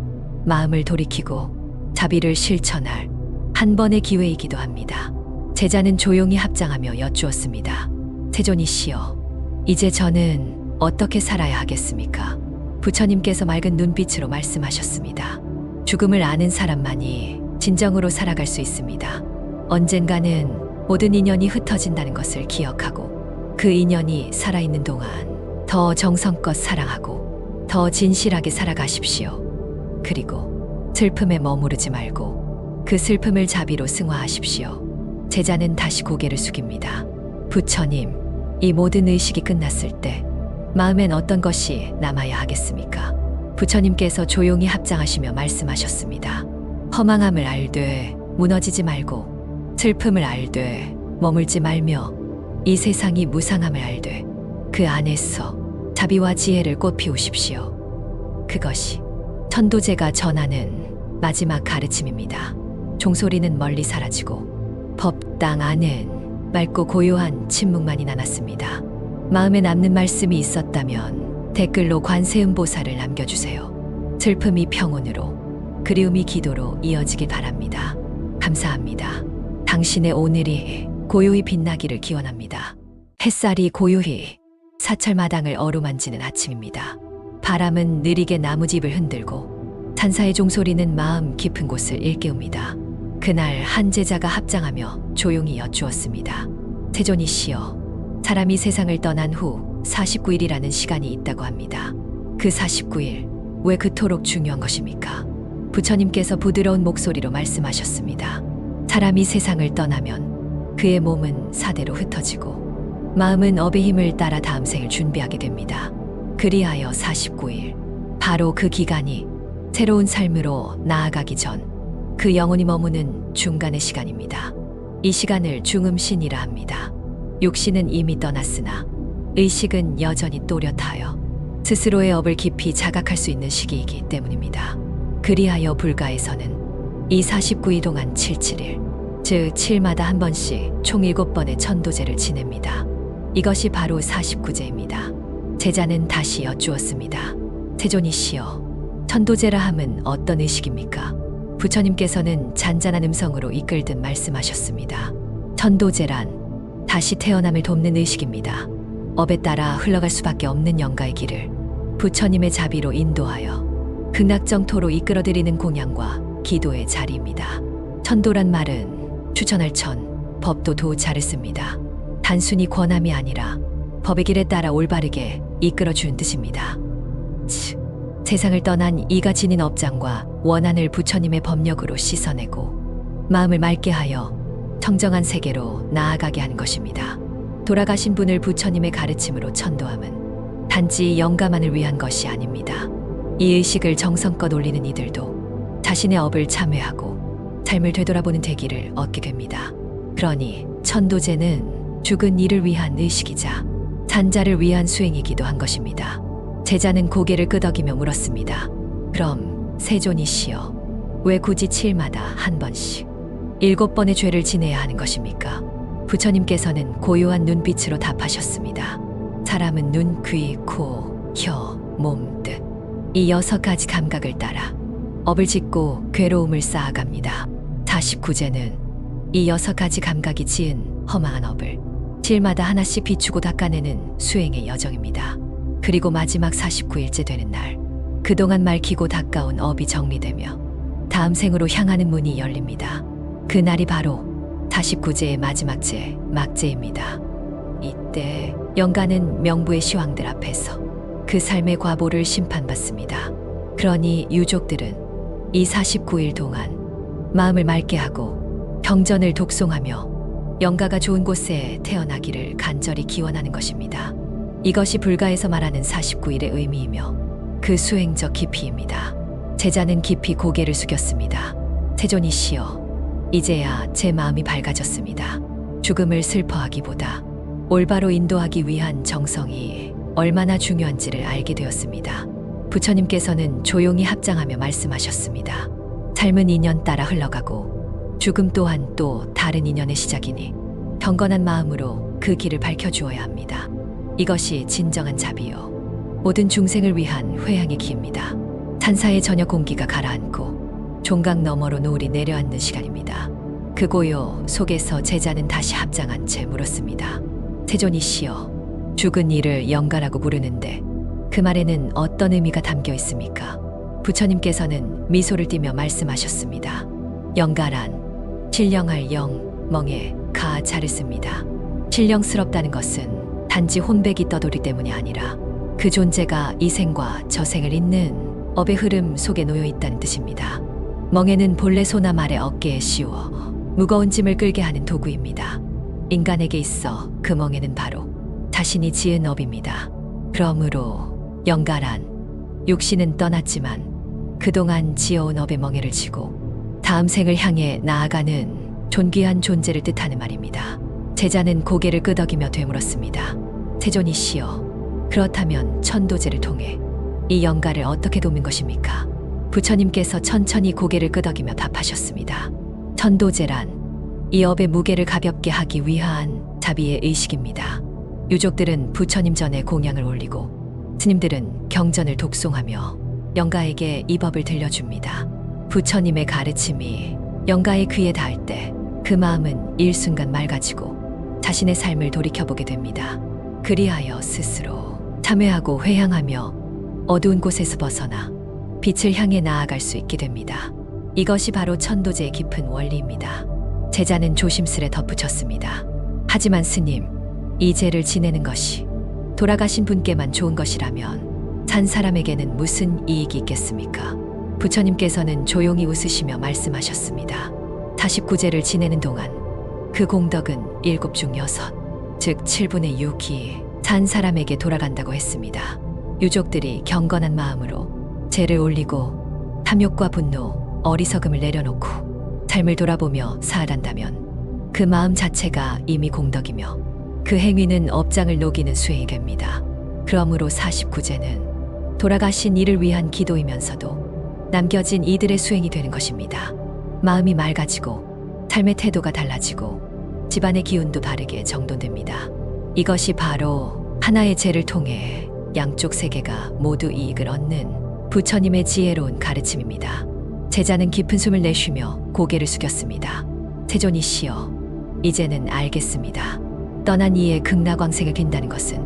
마음을 돌이키고 자비를 실천할 한 번의 기회이기도 합니다. 제자는 조용히 합장하며 여쭈었습니다. 세존이시여, 이제 저는 어떻게 살아야 하겠습니까? 부처님께서 맑은 눈빛으로 말씀하셨습니다. 죽음을 아는 사람만이 진정으로 살아갈 수 있습니다. 언젠가는 모든 인연이 흩어진다는 것을 기억하고 그 인연이 살아있는 동안 더 정성껏 사랑하고 더 진실하게 살아가십시오. 그리고 슬픔에 머무르지 말고 그 슬픔을 자비로 승화하십시오. 제자는 다시 고개를 숙입니다. 부처님, 이 모든 의식이 끝났을 때 마음엔 어떤 것이 남아야 하겠습니까? 부처님께서 조용히 합장하시며 말씀하셨습니다. 허망함을 알되 무너지지 말고 슬픔을 알되 머물지 말며 이 세상이 무상함을 알되 그 안에서 자비와 지혜를 꽃 피우십시오. 그것이 천도제가 전하는 마지막 가르침입니다. 종소리는 멀리 사라지고 법당 안은 맑고 고요한 침묵만이 남았습니다. 마음에 남는 말씀이 있었다면 댓글로 관세음보살을 남겨주세요. 슬픔이 평온으로, 그리움이 기도로 이어지길 바랍니다. 감사합니다. 당신의 오늘이 고요히 빛나기를 기원합니다. 햇살이 고요히 사철마당을 어루만지는 아침입니다. 바람은 느리게 나무집을 흔들고 찬사의 종소리는 마음 깊은 곳을 일깨웁니다. 그날 한 제자가 합장하며 조용히 여쭈었습니다. 세존이시여, 사람이 세상을 떠난 후 49일이라는 시간이 있다고 합니다. 그 49일, 왜 그토록 중요한 것입니까? 부처님께서 부드러운 목소리로 말씀하셨습니다. 사람이 세상을 떠나면 그의 몸은 사대로 흩어지고 마음은 업의 힘을 따라 다음 생을 준비하게 됩니다. 그리하여 49일, 바로 그 기간이 새로운 삶으로 나아가기 전 그 영혼이 머무는 중간의 시간입니다. 이 시간을 중음신이라 합니다. 육신은 이미 떠났으나 의식은 여전히 또렷하여 스스로의 업을 깊이 자각할 수 있는 시기이기 때문입니다. 그리하여 불가에서는 이 49일 동안 77일, 즉 7마다 한 번씩 총 7번의 천도제를 지냅니다. 이것이 바로 49제입니다. 제자는 다시 여쭈었습니다. 세존이시여, 천도제라 함은 어떤 의식입니까? 부처님께서는 잔잔한 음성으로 이끌듯 말씀하셨습니다. 천도제란 다시 태어남을 돕는 의식입니다. 업에 따라 흘러갈 수밖에 없는 영가의 길을 부처님의 자비로 인도하여 극락정토로 이끌어들이는 공양과 기도의 자리입니다. 천도란 말은 추천할 천, 법도 도자를 씁니다. 단순히 권함이 아니라 법의 길에 따라 올바르게 이끌어준 뜻입니다. 즉, 세상을 떠난 이가 지닌 업장과 원한을 부처님의 법력으로 씻어내고 마음을 맑게 하여 청정한 세계로 나아가게 하는 것입니다. 돌아가신 분을 부처님의 가르침으로 천도함은 단지 영가만을 위한 것이 아닙니다. 이 의식을 정성껏 올리는 이들도 자신의 업을 참회하고 삶을 되돌아보는 계기를 얻게 됩니다. 그러니 천도제는 죽은 이를 위한 의식이자 산자를 위한 수행이기도 한 것입니다. 제자는 고개를 끄덕이며 물었습니다. 그럼 세존이시여, 왜 굳이 7마다 한 번씩 7번의 죄를 지내야 하는 것입니까? 부처님께서는 고요한 눈빛으로 답하셨습니다. 사람은 눈, 귀, 코, 혀, 몸, 뜻, 이 6가지 감각을 따라 업을 짓고 괴로움을 쌓아갑니다. 49제는 이 6가지 감각이 지은 허망한 업을 7마다 하나씩 비추고 닦아내는 수행의 여정입니다. 그리고 마지막 49일째 되는 날, 그동안 맑히고 닦아온 업이 정리되며 다음 생으로 향하는 문이 열립니다. 그날이 바로 49제의 마지막 제, 막제입니다. 이때 영가는 명부의 시황들 앞에서 그 삶의 과보를 심판받습니다. 그러니 유족들은 이 49일 동안 마음을 맑게 하고 경전을 독송하며 영가가 좋은 곳에 태어나기를 간절히 기원하는 것입니다. 이것이 불가에서 말하는 49일의 의미이며 그 수행적 깊이입니다. 제자는 깊이 고개를 숙였습니다. 세존이시여, 이제야 제 마음이 밝아졌습니다. 죽음을 슬퍼하기보다 올바로 인도하기 위한 정성이 얼마나 중요한지를 알게 되었습니다. 부처님께서는 조용히 합장하며 말씀하셨습니다. 삶은 인연 따라 흘러가고 죽음 또한 또 다른 인연의 시작이니 경건한 마음으로 그 길을 밝혀주어야 합니다. 이것이 진정한 자비요, 모든 중생을 위한 회향의 기입니다. 산사의 저녁 공기가 가라앉고 종각 너머로 노을이 내려앉는 시간입니다. 그 고요 속에서 제자는 다시 합장한 채 물었습니다. 세존이시여, 죽은 이를 영가라고 부르는데 그 말에는 어떤 의미가 담겨 있습니까? 부처님께서는 미소를 띠며 말씀하셨습니다. 영가란 신령할 영, 멍에 가 자를 씁니다. 신령스럽다는 것은 단지 혼백이 떠돌이 때문이 아니라 그 존재가 이 생과 저 생을 잇는 업의 흐름 속에 놓여 있다는 뜻입니다. 멍에는 본래 소나 말의 어깨에 씌워 무거운 짐을 끌게 하는 도구입니다. 인간에게 있어 그 멍에는 바로 자신이 지은 업입니다. 그러므로 영가란 육신은 떠났지만 그동안 지어온 업의 멍에를 지고 다음 생을 향해 나아가는 존귀한 존재를 뜻하는 말입니다. 제자는 고개를 끄덕이며 되물었습니다. 세존이시여, 그렇다면 천도제를 통해 이 영가를 어떻게 돕는 것입니까? 부처님께서 천천히 고개를 끄덕이며 답하셨습니다. 천도제란 이 업의 무게를 가볍게 하기 위한 자비의 의식입니다. 유족들은 부처님 전에 공양을 올리고 스님들은 경전을 독송하며 영가에게 이 법을 들려줍니다. 부처님의 가르침이 영가의 귀에 닿을 때 그 마음은 일순간 맑아지고 자신의 삶을 돌이켜보게 됩니다. 그리하여 스스로 참회하고 회향하며 어두운 곳에서 벗어나 빛을 향해 나아갈 수 있게 됩니다. 이것이 바로 천도제의 깊은 원리입니다. 제자는 조심스레 덧붙였습니다. 하지만 스님, 이 죄를 지내는 것이 돌아가신 분께만 좋은 것이라면 산 사람에게는 무슨 이익이 있겠습니까? 부처님께서는 조용히 웃으시며 말씀하셨습니다. 49제를 지내는 동안 그 공덕은 7 중 6, 즉 7분의 6이 산 사람에게 돌아간다고 했습니다. 유족들이 경건한 마음으로 죄를 올리고 탐욕과 분노, 어리석음을 내려놓고 삶을 돌아보며 살아간다면 그 마음 자체가 이미 공덕이며 그 행위는 업장을 녹이는 수행이 됩니다. 그러므로 49제는 돌아가신 이를 위한 기도이면서도 남겨진 이들의 수행이 되는 것입니다. 마음이 맑아지고 삶의 태도가 달라지고 집안의 기운도 바르게 정돈됩니다. 이것이 바로 하나의 죄를 통해 양쪽 세계가 모두 이익을 얻는 부처님의 지혜로운 가르침입니다. 제자는 깊은 숨을 내쉬며 고개를 숙였습니다. 세존이시여, 이제는 알겠습니다. 떠난 이의 극락왕생을 빈다는 것은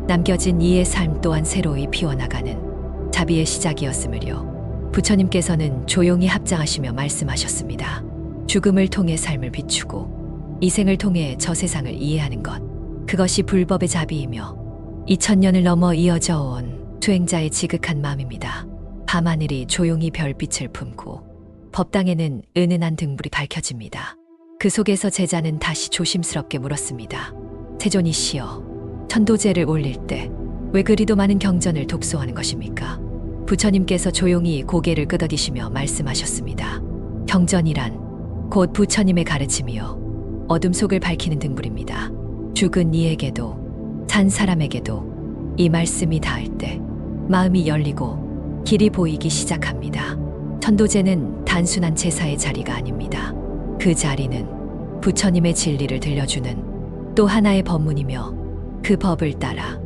남겨진 이의 삶 또한 새로이 피워나가는 자비의 시작이었으므려 부처님께서는 조용히 합장하시며 말씀하셨습니다. 죽음을 통해 삶을 비추고 이 생을 통해 저 세상을 이해하는 것, 그것이 불법의 자비이며 2000년을 넘어 이어져 온 수행자의 지극한 마음입니다. 밤하늘이 조용히 별빛을 품고 법당에는 은은한 등불이 밝혀집니다. 그 속에서 제자는 다시 조심스럽게 물었습니다. 세존이시여, 천도제를 올릴 때 왜 그리도 많은 경전을 독송하는 것입니까? 부처님께서 조용히 고개를 끄덕이시며 말씀하셨습니다. 경전이란 곧 부처님의 가르침이요 어둠 속을 밝히는 등불입니다. 죽은 이에게도 산 사람에게도 이 말씀이 닿을 때 마음이 열리고 길이 보이기 시작합니다. 천도제는 단순한 제사의 자리가 아닙니다. 그 자리는 부처님의 진리를 들려주는 또 하나의 법문이며 그 법을 따라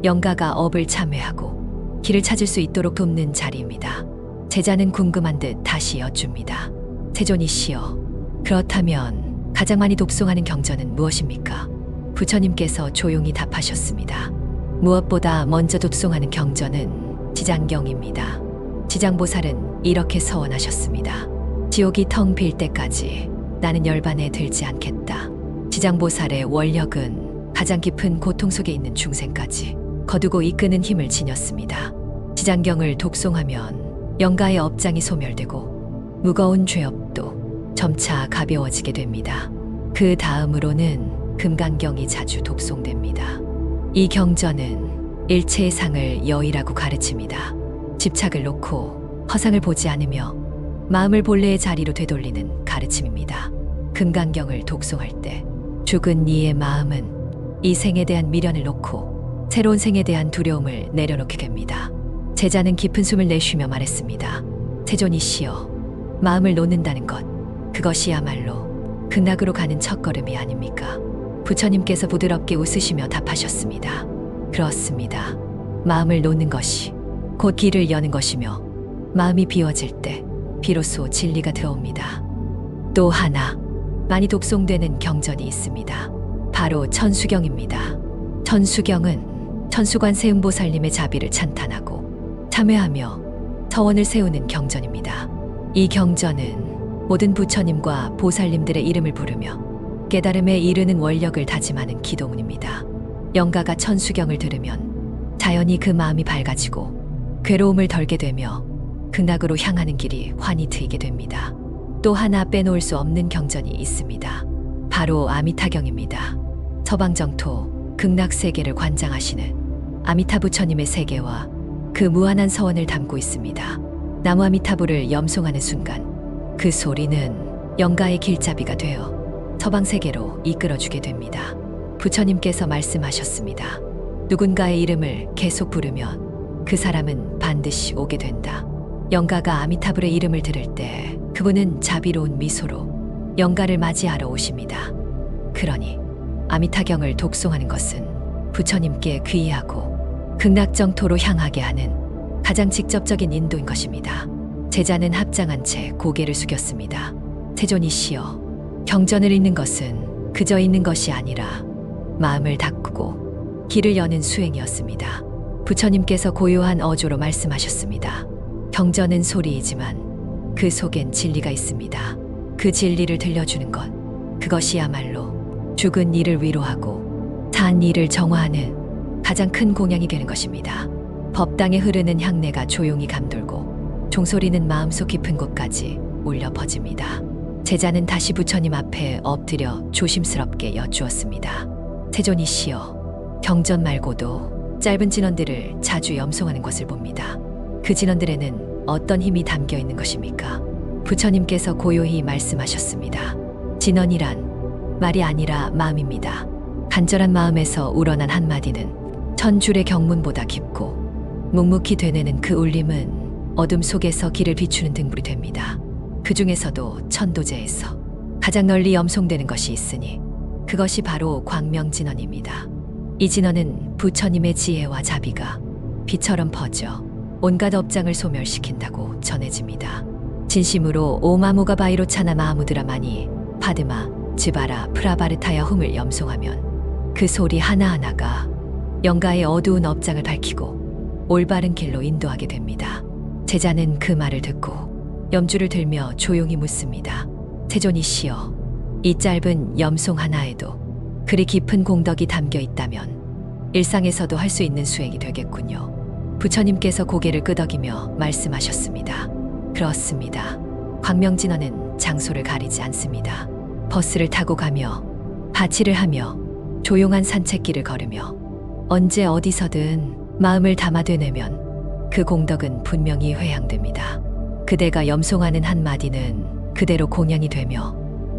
영가가 업을 참회하고 길을 찾을 수 있도록 돕는 자리입니다. 제자는 궁금한 듯 다시 여쭙니다. 세존이시여, 그렇다면 가장 많이 독송하는 경전은 무엇입니까? 부처님께서 조용히 답하셨습니다. 무엇보다 먼저 독송하는 경전은 지장경입니다. 지장보살은 이렇게 서원하셨습니다. 지옥이 텅 빌 때까지 나는 열반에 들지 않겠다. 지장보살의 원력은 가장 깊은 고통 속에 있는 중생까지 거두고 이끄는 힘을 지녔습니다. 지장경을 독송하면 영가의 업장이 소멸되고 무거운 죄업도 점차 가벼워지게 됩니다. 그 다음으로는 금강경이 자주 독송됩니다. 이 경전은 일체의 상을 여의라고 가르칩니다. 집착을 놓고 허상을 보지 않으며 마음을 본래의 자리로 되돌리는 가르침입니다. 금강경을 독송할 때 죽은 이의 마음은 이 생에 대한 미련을 놓고 새로운 생에 대한 두려움을 내려놓게 됩니다. 제자는 깊은 숨을 내쉬며 말했습니다. 세존이시여, 마음을 놓는다는 것, 그것이야말로 극락으로 가는 첫걸음이 아닙니까? 부처님께서 부드럽게 웃으시며 답하셨습니다. 그렇습니다. 마음을 놓는 것이 곧 길을 여는 것이며 마음이 비워질 때 비로소 진리가 들어옵니다. 또 하나 많이 독송되는 경전이 있습니다. 바로 천수경입니다. 천수경은 천수관 세음보살님의 자비를 찬탄하고 참회하며 서원을 세우는 경전입니다. 이 경전은 모든 부처님과 보살님들의 이름을 부르며 깨달음에 이르는 원력을 다짐하는 기도문입니다. 영가가 천수경을 들으면 자연히 그 마음이 밝아지고 괴로움을 덜게 되며 극락으로 향하는 길이 환히 트이게 됩니다. 또 하나 빼놓을 수 없는 경전이 있습니다. 바로 아미타경입니다. 서방정토 극락세계를 관장하시는 아미타 부처님의 세계와 그 무한한 서원을 담고 있습니다. 나무 아미타불을 염송하는 순간 그 소리는 영가의 길잡이가 되어 서방세계로 이끌어주게 됩니다. 부처님께서 말씀하셨습니다. 누군가의 이름을 계속 부르면 그 사람은 반드시 오게 된다. 영가가 아미타불의 이름을 들을 때 그분은 자비로운 미소로 영가를 맞이하러 오십니다. 그러니 아미타경을 독송하는 것은 부처님께 귀의하고 극락정토로 향하게 하는 가장 직접적인 인도인 것입니다. 제자는 합장한 채 고개를 숙였습니다. 세존이시여, 경전을 읽는 것은 그저 읽는 것이 아니라 마음을 닫고 길을 여는 수행이었습니다. 부처님께서 고요한 어조로 말씀하셨습니다. 경전은 소리이지만 그 속엔 진리가 있습니다. 그 진리를 들려주는 것, 그것이야말로 죽은 이를 위로하고 산 이를 정화하는 가장 큰 공양이 되는 것입니다. 법당에 흐르는 향내가 조용히 감돌고 종소리는 마음속 깊은 곳까지 울려 퍼집니다. 제자는 다시 부처님 앞에 엎드려 조심스럽게 여쭈었습니다. 세존이시여, 경전 말고도 짧은 진언들을 자주 염송하는 것을 봅니다. 그 진언들에는 어떤 힘이 담겨 있는 것입니까? 부처님께서 고요히 말씀하셨습니다. 진언이란 말이 아니라 마음입니다. 간절한 마음에서 우러난 한마디는 천줄의 경문보다 깊고 묵묵히 되뇌는 그 울림은 어둠 속에서 길을 비추는 등불이 됩니다. 그 중에서도 천도제에서 가장 널리 염송되는 것이 있으니 그것이 바로 광명진언입니다. 이 진언은 부처님의 지혜와 자비가 비처럼 퍼져 온갖 업장을 소멸시킨다고 전해집니다. 진심으로 오마무가바이로차나 마하무드라마니 파드마, 즈바라, 프라바르타야 훔을 염송하면 그 소리 하나하나가 영가의 어두운 업장을 밝히고 올바른 길로 인도하게 됩니다. 제자는 그 말을 듣고 염주를 들며 조용히 묻습니다. 세존이시여, 이 짧은 염송 하나에도 그리 깊은 공덕이 담겨 있다면 일상에서도 할 수 있는 수행이 되겠군요. 부처님께서 고개를 끄덕이며 말씀하셨습니다. 그렇습니다. 광명진언은 장소를 가리지 않습니다. 버스를 타고 가며 바치를 하며 조용한 산책길을 걸으며 언제 어디서든 마음을 담아 되뇌면 그 공덕은 분명히 회향됩니다. 그대가 염송하는 한마디는 그대로 공양이 되며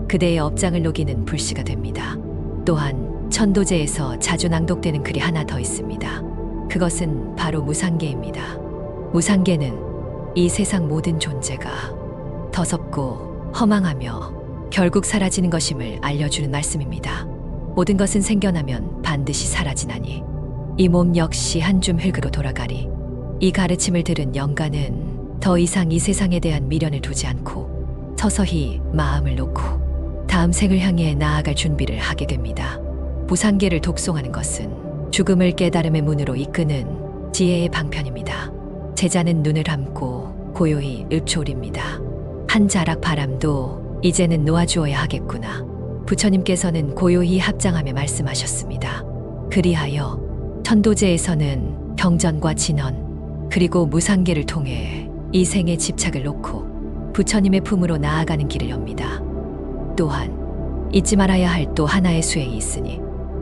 그대의 업장을 녹이는 불씨가 됩니다. 또한 천도제에서 자주 낭독되는 글이 하나 더 있습니다. 그것은 바로 무상계입니다. 무상계는 이 세상 모든 존재가 더섭고 허망하며 결국 사라지는 것임을 알려주는 말씀입니다. 모든 것은 생겨나면 반드시 사라지나니 이 몸 역시 한 줌 흙으로 돌아가리. 이 가르침을 들은 영가는 더 이상 이 세상에 대한 미련을 두지 않고 서서히 마음을 놓고 다음 생을 향해 나아갈 준비를 하게 됩니다. 무상계를 독송하는 것은 죽음을 깨달음의 문으로 이끄는 지혜의 방편입니다. 제자는 눈을 감고 고요히 읊조립니다. 한 자락 바람도 이제는 놓아주어야 하겠구나. 부처님께서는 고요히 합장하며 말씀하셨습니다. 그리하여 천도제에서는 경전과 진언 그리고 무상계를 통해 이 생의 집착을 놓고 부처님의 품으로 나아가는 길을 엽니다. 또한 잊지 말아야 할 또 하나의 수행이 있으니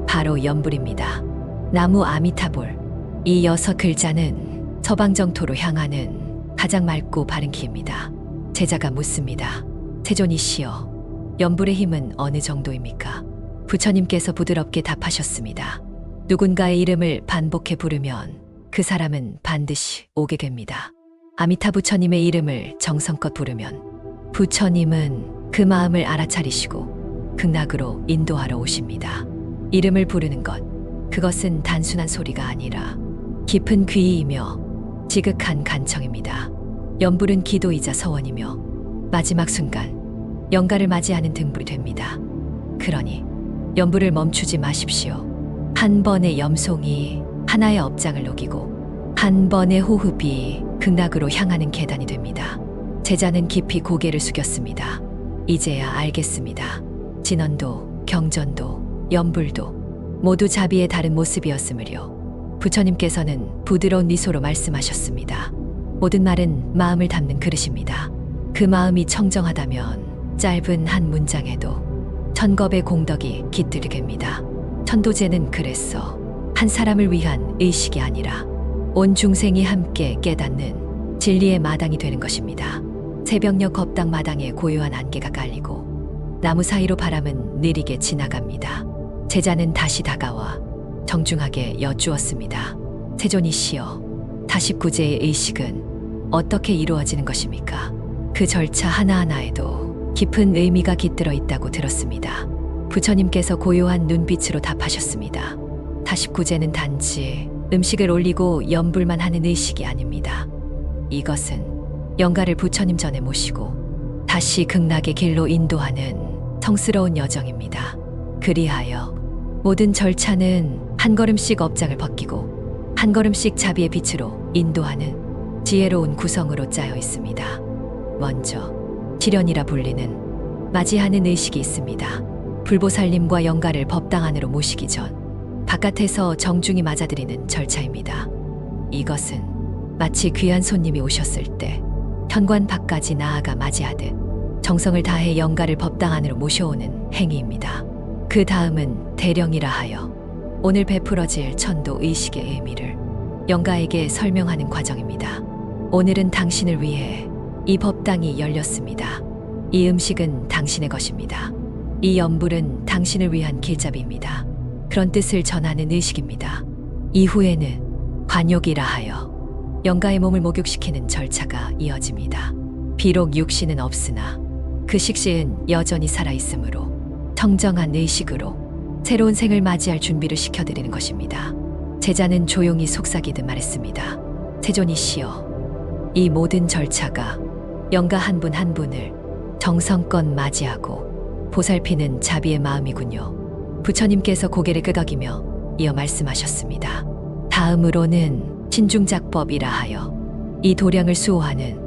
바로 염불입니다. 나무 아미타불, 이 6글자는 서방정토로 향하는 가장 맑고 바른 길입니다. 제자가 묻습니다. 세존이시여, 염불의 힘은 어느 정도입니까? 부처님께서 부드럽게 답하셨습니다. 누군가의 이름을 반복해 부르면 그 사람은 반드시 오게 됩니다. 아미타 부처님의 이름을 정성껏 부르면 부처님은 그 마음을 알아차리시고 극락으로 인도하러 오십니다. 이름을 부르는 것, 그것은 단순한 소리가 아니라 깊은 귀의이며 지극한 간청입니다. 염불은 기도이자 서원이며 마지막 순간 영가를 맞이하는 등불이 됩니다. 그러니 염불을 멈추지 마십시오. 한 번의 염송이 하나의 업장을 녹이고 한 번의 호흡이 극락으로 향하는 계단이 됩니다. 제자는 깊이 고개를 숙였습니다. 이제야 알겠습니다. 진언도 경전도 염불도 모두 자비의 다른 모습이었으므려 부처님께서는 부드러운 미소로 말씀하셨습니다. 모든 말은 마음을 담는 그릇입니다. 그 마음이 청정하다면 짧은 한 문장에도 천겁의 공덕이 깃들게 됩니다. 천도제는 그래서 한 사람을 위한 의식이 아니라 온 중생이 함께 깨닫는 진리의 마당이 되는 것입니다. 새벽녘 법당 마당에 고요한 안개가 깔리고 나무 사이로 바람은 느리게 지나갑니다. 제자는 다시 다가와 정중하게 여쭈었습니다. 세존이시여, 49제의 의식은 어떻게 이루어지는 것입니까? 그 절차 하나하나에도 깊은 의미가 깃들어 있다고 들었습니다. 부처님께서 고요한 눈빛으로 답하셨습니다. 49제는 단지 음식을 올리고 염불만 하는 의식이 아닙니다. 이것은 영가를 부처님 전에 모시고 다시 극락의 길로 인도하는 성스러운 여정입니다. 그리하여 모든 절차는 한 걸음씩 업장을 벗기고 한 걸음씩 자비의 빛으로 인도하는 지혜로운 구성으로 짜여 있습니다. 먼저 지련이라 불리는 맞이하는 의식이 있습니다. 불보살님과 영가를 법당 안으로 모시기 전 바깥에서 정중히 맞아들이는 절차입니다. 이것은 마치 귀한 손님이 오셨을 때 현관 밖까지 나아가 맞이하듯 정성을 다해 영가를 법당 안으로 모셔오는 행위입니다. 그 다음은 대령이라 하여 오늘 베풀어질 천도 의식의 의미를 영가에게 설명하는 과정입니다. 오늘은 당신을 위해 이 법당이 열렸습니다. 이 음식은 당신의 것입니다. 이 염불은 당신을 위한 길잡이입니다. 그런 뜻을 전하는 의식입니다. 이후에는 관욕이라 하여 영가의 몸을 목욕시키는 절차가 이어집니다. 비록 육신은 없으나 그 식시은 여전히 살아있으므로 청정한 의식으로 새로운 생을 맞이할 준비를 시켜드리는 것입니다. 제자는 조용히 속삭이듯 말했습니다. 세존이시여, 이 모든 절차가 영가 한 분 한 분을 정성껏 맞이하고 보살피는 자비의 마음이군요. 부처님께서 고개를 끄덕이며 이어 말씀하셨습니다. 다음으로는 신중작법이라 하여 이 도량을 수호하는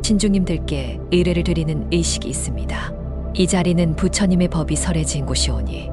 신중님들께 의뢰를 드리는 의식이 있습니다. 이 자리는 부처님의 법이 설해진 곳이오니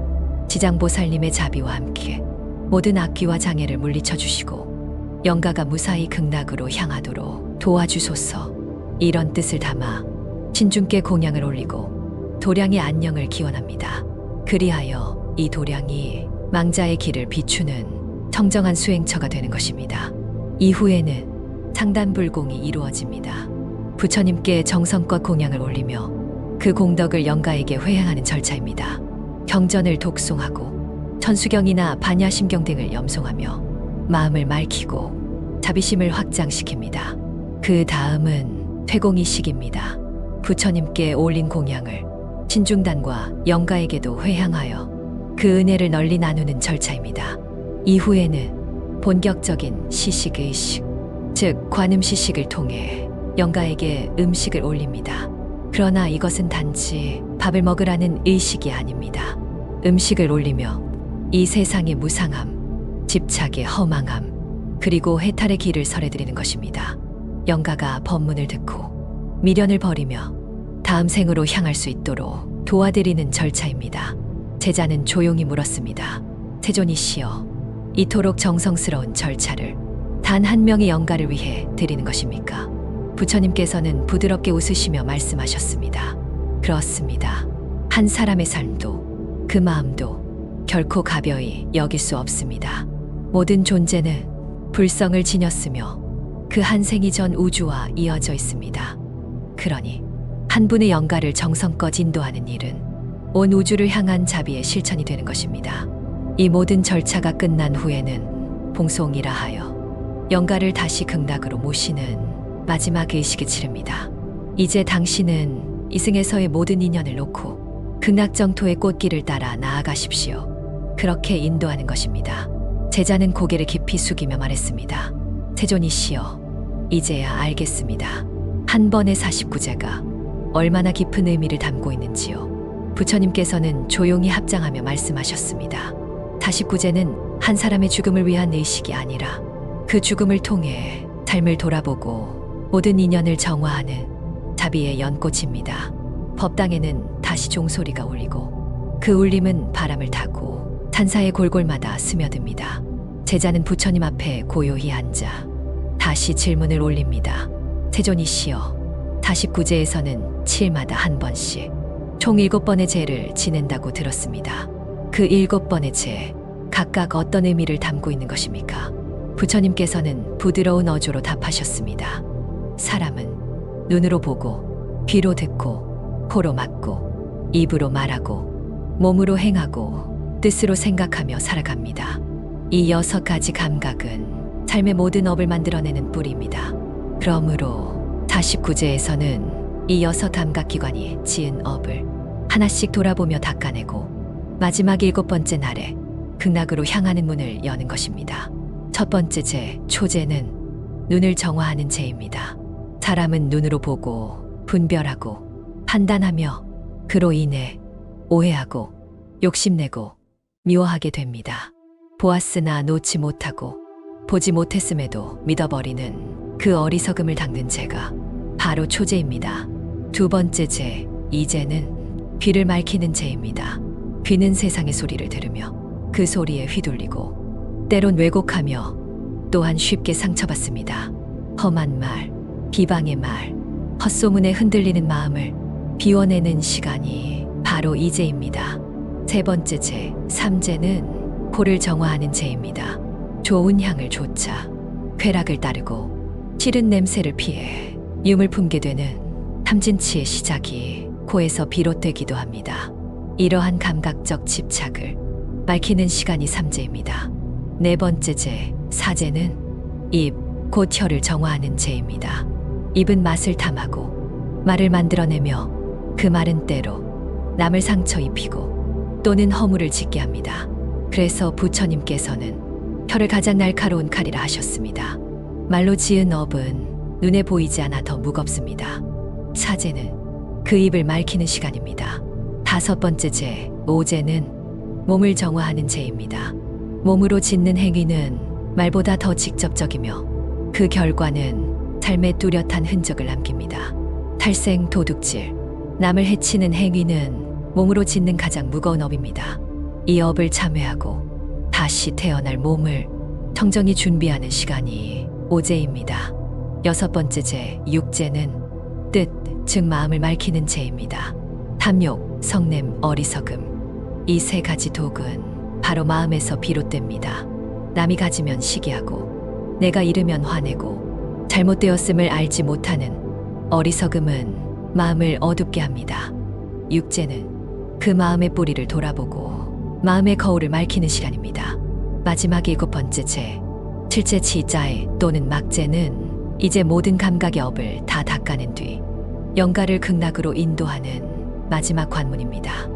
지장보살님의 자비와 함께 모든 악귀와 장애를 물리쳐 주시고 영가가 무사히 극락으로 향하도록 도와주소서. 이런 뜻을 담아 신중께 공양을 올리고 도량의 안녕을 기원합니다. 그리하여 이 도량이 망자의 길을 비추는 청정한 수행처가 되는 것입니다. 이후에는 상단불공이 이루어집니다. 부처님께 정성껏 공양을 올리며 그 공덕을 영가에게 회행하는 절차입니다. 경전을 독송하고 천수경이나 반야심경 등을 염송하며 마음을 맑히고 자비심을 확장시킵니다. 그 다음은 퇴공이식입니다. 부처님께 올린 공양을 신중단과 영가에게도 회향하여 그 은혜를 널리 나누는 절차입니다. 이후에는 본격적인 시식의식, 즉 관음시식을 통해 영가에게 음식을 올립니다. 그러나 이것은 단지 밥을 먹으라는 의식이 아닙니다. 음식을 올리며 이 세상의 무상함, 집착의 허망함, 그리고 해탈의 길을 설해드리는 것입니다. 영가가 법문을 듣고 미련을 버리며 다음 생으로 향할 수 있도록 도와드리는 절차입니다. 제자는 조용히 물었습니다. 세존이시여, 이토록 정성스러운 절차를 단 한 명의 영가를 위해 드리는 것입니까? 부처님께서는 부드럽게 웃으시며 말씀하셨습니다. 그렇습니다. 한 사람의 삶도 그 마음도 결코 가벼이 여길 수 없습니다. 모든 존재는 불성을 지녔으며 그 한 생이 전 우주와 이어져 있습니다. 그러니 한 분의 영가를 정성껏 인도하는 일은 온 우주를 향한 자비의 실천이 되는 것입니다. 이 모든 절차가 끝난 후에는 봉송이라 하여 영가를 다시 극락으로 모시는 마지막 의식을 치릅니다. 이제 당신은 이승에서의 모든 인연을 놓고 극락정토의 꽃길을 따라 나아가십시오. 그렇게 인도하는 것입니다. 제자는 고개를 깊이 숙이며 말했습니다. 세존이시여, 이제야 알겠습니다. 한 번의 49제가 얼마나 깊은 의미를 담고 있는지요. 부처님께서는 조용히 합장하며 말씀하셨습니다. 49제는 한 사람의 죽음을 위한 의식이 아니라 그 죽음을 통해 삶을 돌아보고 모든 인연을 정화하는 자비의 연꽃입니다. 법당에는 다시 종소리가 울리고 그 울림은 바람을 타고 산사의 골골마다 스며듭니다. 제자는 부처님 앞에 고요히 앉아 다시 질문을 올립니다. 세존이시여, 49제에서는 7일마다 한 번씩 총 7번의 제를 지낸다고 들었습니다. 그 7번의 제, 각각 어떤 의미를 담고 있는 것입니까? 부처님께서는 부드러운 어조로 답하셨습니다. 사람은 눈으로 보고, 귀로 듣고, 코로 맡고, 입으로 말하고, 몸으로 행하고, 뜻으로 생각하며 살아갑니다. 이 6가지 감각은 삶의 모든 업을 만들어내는 뿌리입니다. 그러므로 49제에서는 이 6감각기관이 지은 업을 하나씩 돌아보며 닦아내고 마지막 7번째 날에 극락으로 향하는 문을 여는 것입니다. 첫 번째 제, 초제는 눈을 정화하는 제입니다. 사람은 눈으로 보고 분별하고 판단하며 그로 인해 오해하고 욕심내고 미워하게 됩니다. 보았으나 놓지 못하고 보지 못했음에도 믿어버리는 그 어리석음을 닦는 제가 바로 초제입니다. 두 번째 제, 이제는 귀를 맑히는 제입니다. 귀는 세상의 소리를 들으며 그 소리에 휘둘리고 때론 왜곡하며 또한 쉽게 상처받습니다. 험한 말, 비방의 말, 헛소문에 흔들리는 마음을 비워내는 시간이 바로 이제입니다. 세 번째 제, 삼제는 코를 정화하는 제입니다. 좋은 향을 좇아 쾌락을 따르고 싫은 냄새를 피해 유물 품게 되는 탐진치의 시작이 코에서 비롯되기도 합니다. 이러한 감각적 집착을 밝히는 시간이 삼제입니다. 네 번째 제, 사제는 입, 곧 혀를 정화하는 제입니다. 입은 맛을 탐하고 말을 만들어내며 그 말은 때로 남을 상처 입히고 또는 허물을 짓게 합니다. 그래서 부처님께서는 혀를 가장 날카로운 칼이라 하셨습니다. 말로 지은 업은 눈에 보이지 않아 더 무겁습니다. 사제는 그 입을 맑히는 시간입니다. 다섯 번째 제, 오제는 몸을 정화하는 제입니다. 몸으로 짓는 행위는 말보다 더 직접적이며 그 결과는 삶에 뚜렷한 흔적을 남깁니다. 탈생, 도둑질, 남을 해치는 행위는 몸으로 짓는 가장 무거운 업입니다. 이 업을 참회하고 다시 태어날 몸을 청정히 준비하는 시간이 오제입니다. 여섯 번째 제, 육제는 뜻, 즉 마음을 맑히는 제입니다. 탐욕, 성냄, 어리석음, 이 세 가지 독은 바로 마음에서 비롯됩니다. 남이 가지면 시기하고 내가 잃으면 화내고 잘못되었음을 알지 못하는 어리석음은 마음을 어둡게 합니다. 육제는 그 마음의 뿌리를 돌아보고 마음의 거울을 맑히는 시간입니다. 마지막 7번째 제, 칠제 치자에 또는 막제는 이제 모든 감각의 업을 다 닦아낸 뒤 영가를 극락으로 인도하는 마지막 관문입니다.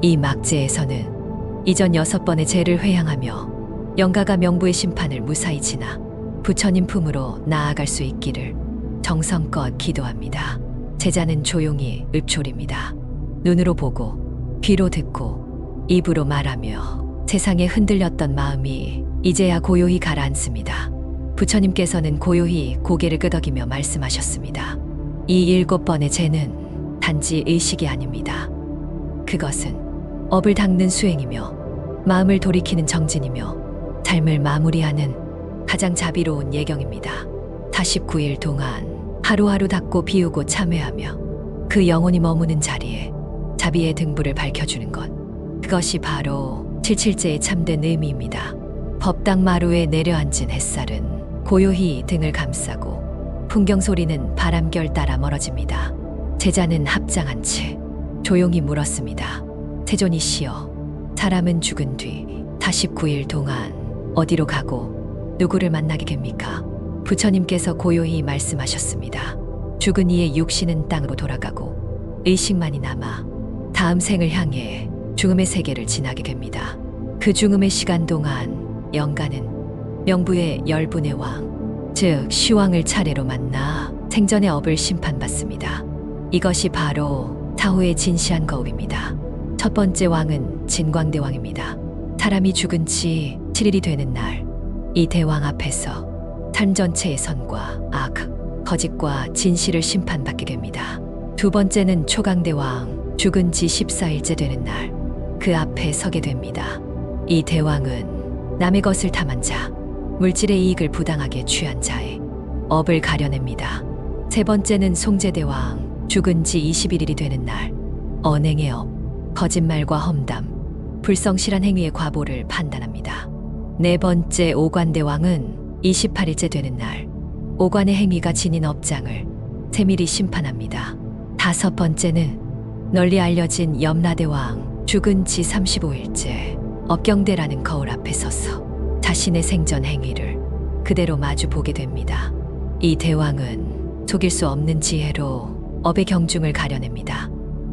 이 막제에서는 이전 6번의 죄를 회양하며 영가가 명부의 심판을 무사히 지나 부처님 품으로 나아갈 수 있기를 정성껏 기도합니다. 제자는 조용히 읊조립니다. 눈으로 보고 귀로 듣고 입으로 말하며 세상에 흔들렸던 마음이 이제야 고요히 가라앉습니다. 부처님께서는 고요히 고개를 끄덕이며 말씀하셨습니다. 이 7번의 죄는 단지 의식이 아닙니다. 그것은 업을 닦는 수행이며 마음을 돌이키는 정진이며 삶을 마무리하는 가장 자비로운 예경입니다. 49일 동안 하루하루 닦고 비우고 참회하며 그 영혼이 머무는 자리에 자비의 등불을 밝혀주는 것, 그것이 바로 77제의 참된 의미입니다. 법당 마루에 내려앉은 햇살은 고요히 등을 감싸고 풍경 소리는 바람결 따라 멀어집니다. 제자는 합장한 채 조용히 물었습니다. 세존이시여, 사람은 죽은 뒤 49일 동안 어디로 가고 누구를 만나게 됩니까? 부처님께서 고요히 말씀하셨습니다. 죽은 이의 육신은 땅으로 돌아가고 의식만이 남아 다음 생을 향해 죽음의 세계를 지나게 됩니다. 그 죽음의 시간 동안 영가는 명부의 10분의 왕, 즉 시왕을 차례로 만나 생전의 업을 심판받습니다. 이것이 바로 사후의 진시한 거울입니다. 첫 번째 왕은 진광대왕입니다. 사람이 죽은 지 7일이 되는 날, 이 대왕 앞에서 삶 전체의 선과 악, 거짓과 진실을 심판받게 됩니다. 두 번째는 초강대왕, 죽은 지 14일째 되는 날, 그 앞에 서게 됩니다. 이 대왕은 남의 것을 탐한 자, 물질의 이익을 부당하게 취한 자의 업을 가려냅니다. 세 번째는 송제대왕, 죽은 지 21일이 되는 날, 언행의 업, 거짓말과 험담, 불성실한 행위의 과보를 판단합니다. 네 번째 오관대왕은 28일째 되는 날, 오관의 행위가 지닌 업장을 세밀히 심판합니다. 다섯 번째는 널리 알려진 염라대왕, 죽은 지 35일째, 업경대라는 거울 앞에 서서 자신의 생전 행위를 그대로 마주 보게 됩니다. 이 대왕은 속일 수 없는 지혜로 업의 경중을 가려냅니다.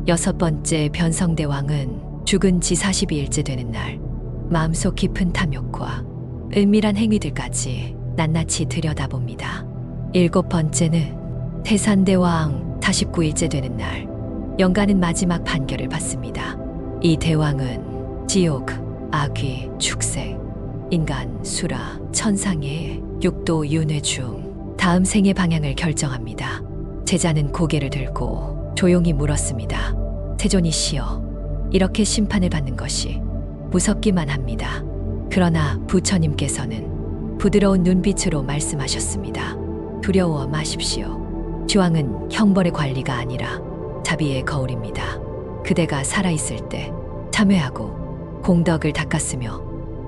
6번째 변성대왕은 죽은 지 42일째 되는 날 마음속 깊은 탐욕과 은밀한 행위들까지 낱낱이 들여다봅니다. 7번째는 태산대왕 49일째 되는 날 영가는 마지막 판결을 받습니다. 이 대왕은 지옥, 악귀, 축생, 인간, 수라, 천상의 6도 윤회 중 다음 생의 방향을 결정합니다. 제자는 고개를 들고 조용히 물었습니다. 세존이시여, 이렇게 심판을 받는 것이 무섭기만 합니다. 그러나 부처님께서는 부드러운 눈빛으로 말씀하셨습니다. 두려워 마십시오. 주왕은 형벌의 관리가 아니라 자비의 거울입니다. 그대가 살아있을 때 참회하고 공덕을 닦았으며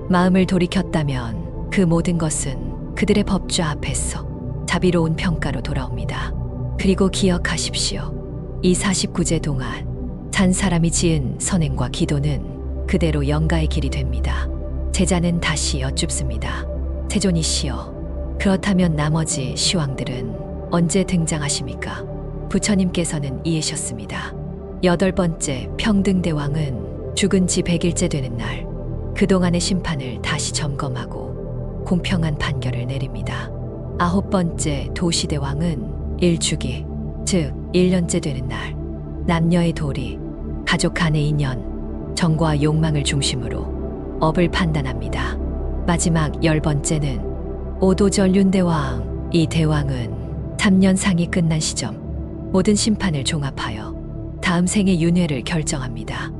마음을 돌이켰다면 그 모든 것은 그들의 법좌 앞에서 자비로운 평가로 돌아옵니다. 그리고 기억하십시오. 이 49제 동안 산 사람이 지은 선행과 기도는 그대로 영가의 길이 됩니다. 제자는 다시 여쭙습니다. 세존이시여, 그렇다면 나머지 시왕들은 언제 등장하십니까? 부처님께서는 이으셨습니다. 8번째 평등대왕은 죽은 지 100일째 되는 날 그동안의 심판을 다시 점검하고 공평한 판결을 내립니다. 9번째 도시대왕은 일주기, 즉 1년째 되는 날 남녀의 도리, 가족 간의 인연, 정과 욕망을 중심으로 업을 판단합니다. 마지막 10번째는 오도전륜대왕. 이 대왕은 3년상이 끝난 시점 모든 심판을 종합하여 다음 생의 윤회를 결정합니다.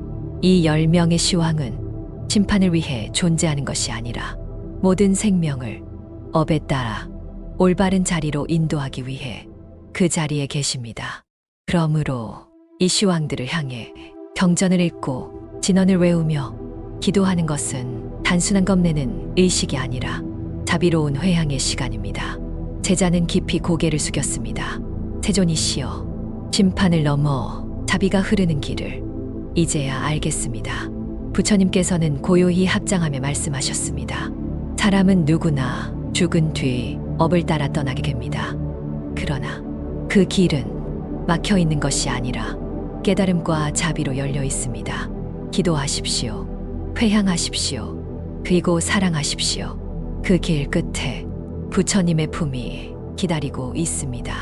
이 10명의 시왕은 심판을 위해 존재하는 것이 아니라 모든 생명을 업에 따라 올바른 자리로 인도하기 위해 그 자리에 계십니다. 그러므로 이 시왕들을 향해 경전을 읽고 진언을 외우며 기도하는 것은 단순한 겁내는 의식이 아니라 자비로운 회향의 시간입니다. 제자는 깊이 고개를 숙였습니다. 세존이시여, 심판을 넘어 자비가 흐르는 길을 이제야 알겠습니다. 부처님께서는 고요히 합장하며 말씀하셨습니다. 사람은 누구나 죽은 뒤 업을 따라 떠나게 됩니다. 그러나 그 길은 막혀 있는 것이 아니라 깨달음과 자비로 열려 있습니다. 기도하십시오. 회향하십시오. 그리고 사랑하십시오. 그 길 끝에 부처님의 품이 기다리고 있습니다.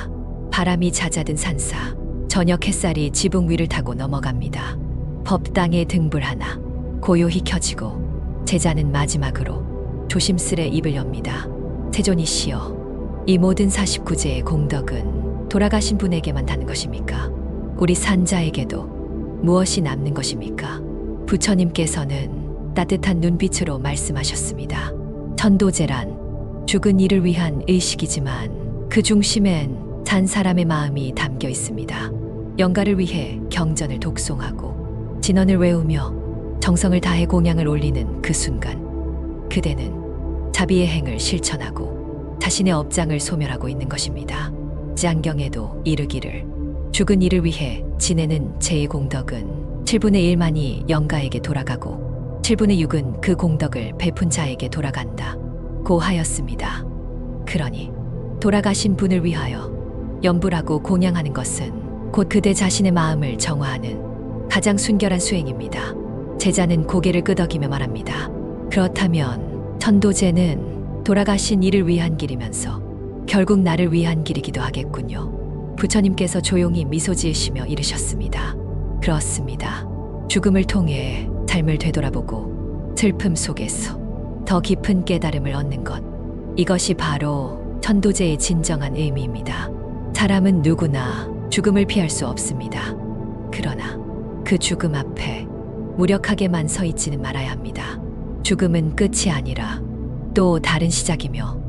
바람이 잦아든 산사, 저녁 햇살이 지붕 위를 타고 넘어갑니다. 법당의 등불 하나 고요히 켜지고 제자는 마지막으로 조심스레 입을 엽니다. 세존이시여, 이 모든 49제의 공덕은 돌아가신 분에게만 닿는 것입니까? 우리 산자에게도 무엇이 남는 것입니까? 부처님께서는 따뜻한 눈빛으로 말씀하셨습니다. 천도제란 죽은 이를 위한 의식이지만 그 중심엔 산 사람의 마음이 담겨 있습니다. 영가를 위해 경전을 독송하고 진언을 외우며 정성을 다해 공양을 올리는 그 순간 그대는 자비의 행을 실천하고 자신의 업장을 소멸하고 있는 것입니다. 지안경에도 이르기를 죽은 이를 위해 지내는 제의 공덕은 7분의 1만이 영가에게 돌아가고 7분의 6은 그 공덕을 베푼 자에게 돌아간다 고 하였습니다. 그러니 돌아가신 분을 위하여 염불하고 공양하는 것은 곧 그대 자신의 마음을 정화하는 가장 순결한 수행입니다. 제자는 고개를 끄덕이며 말합니다. 그렇다면 천도제는 돌아가신 이를 위한 길이면서 결국 나를 위한 길이기도 하겠군요. 부처님께서 조용히 미소 지으시며 이르셨습니다. 그렇습니다. 죽음을 통해 삶을 되돌아보고 슬픔 속에서 더 깊은 깨달음을 얻는 것, 이것이 바로 천도제의 진정한 의미입니다. 사람은 누구나 죽음을 피할 수 없습니다. 그러나 그 죽음 앞에 무력하게만 서 있지는 말아야 합니다. 죽음은 끝이 아니라 또 다른 시작이며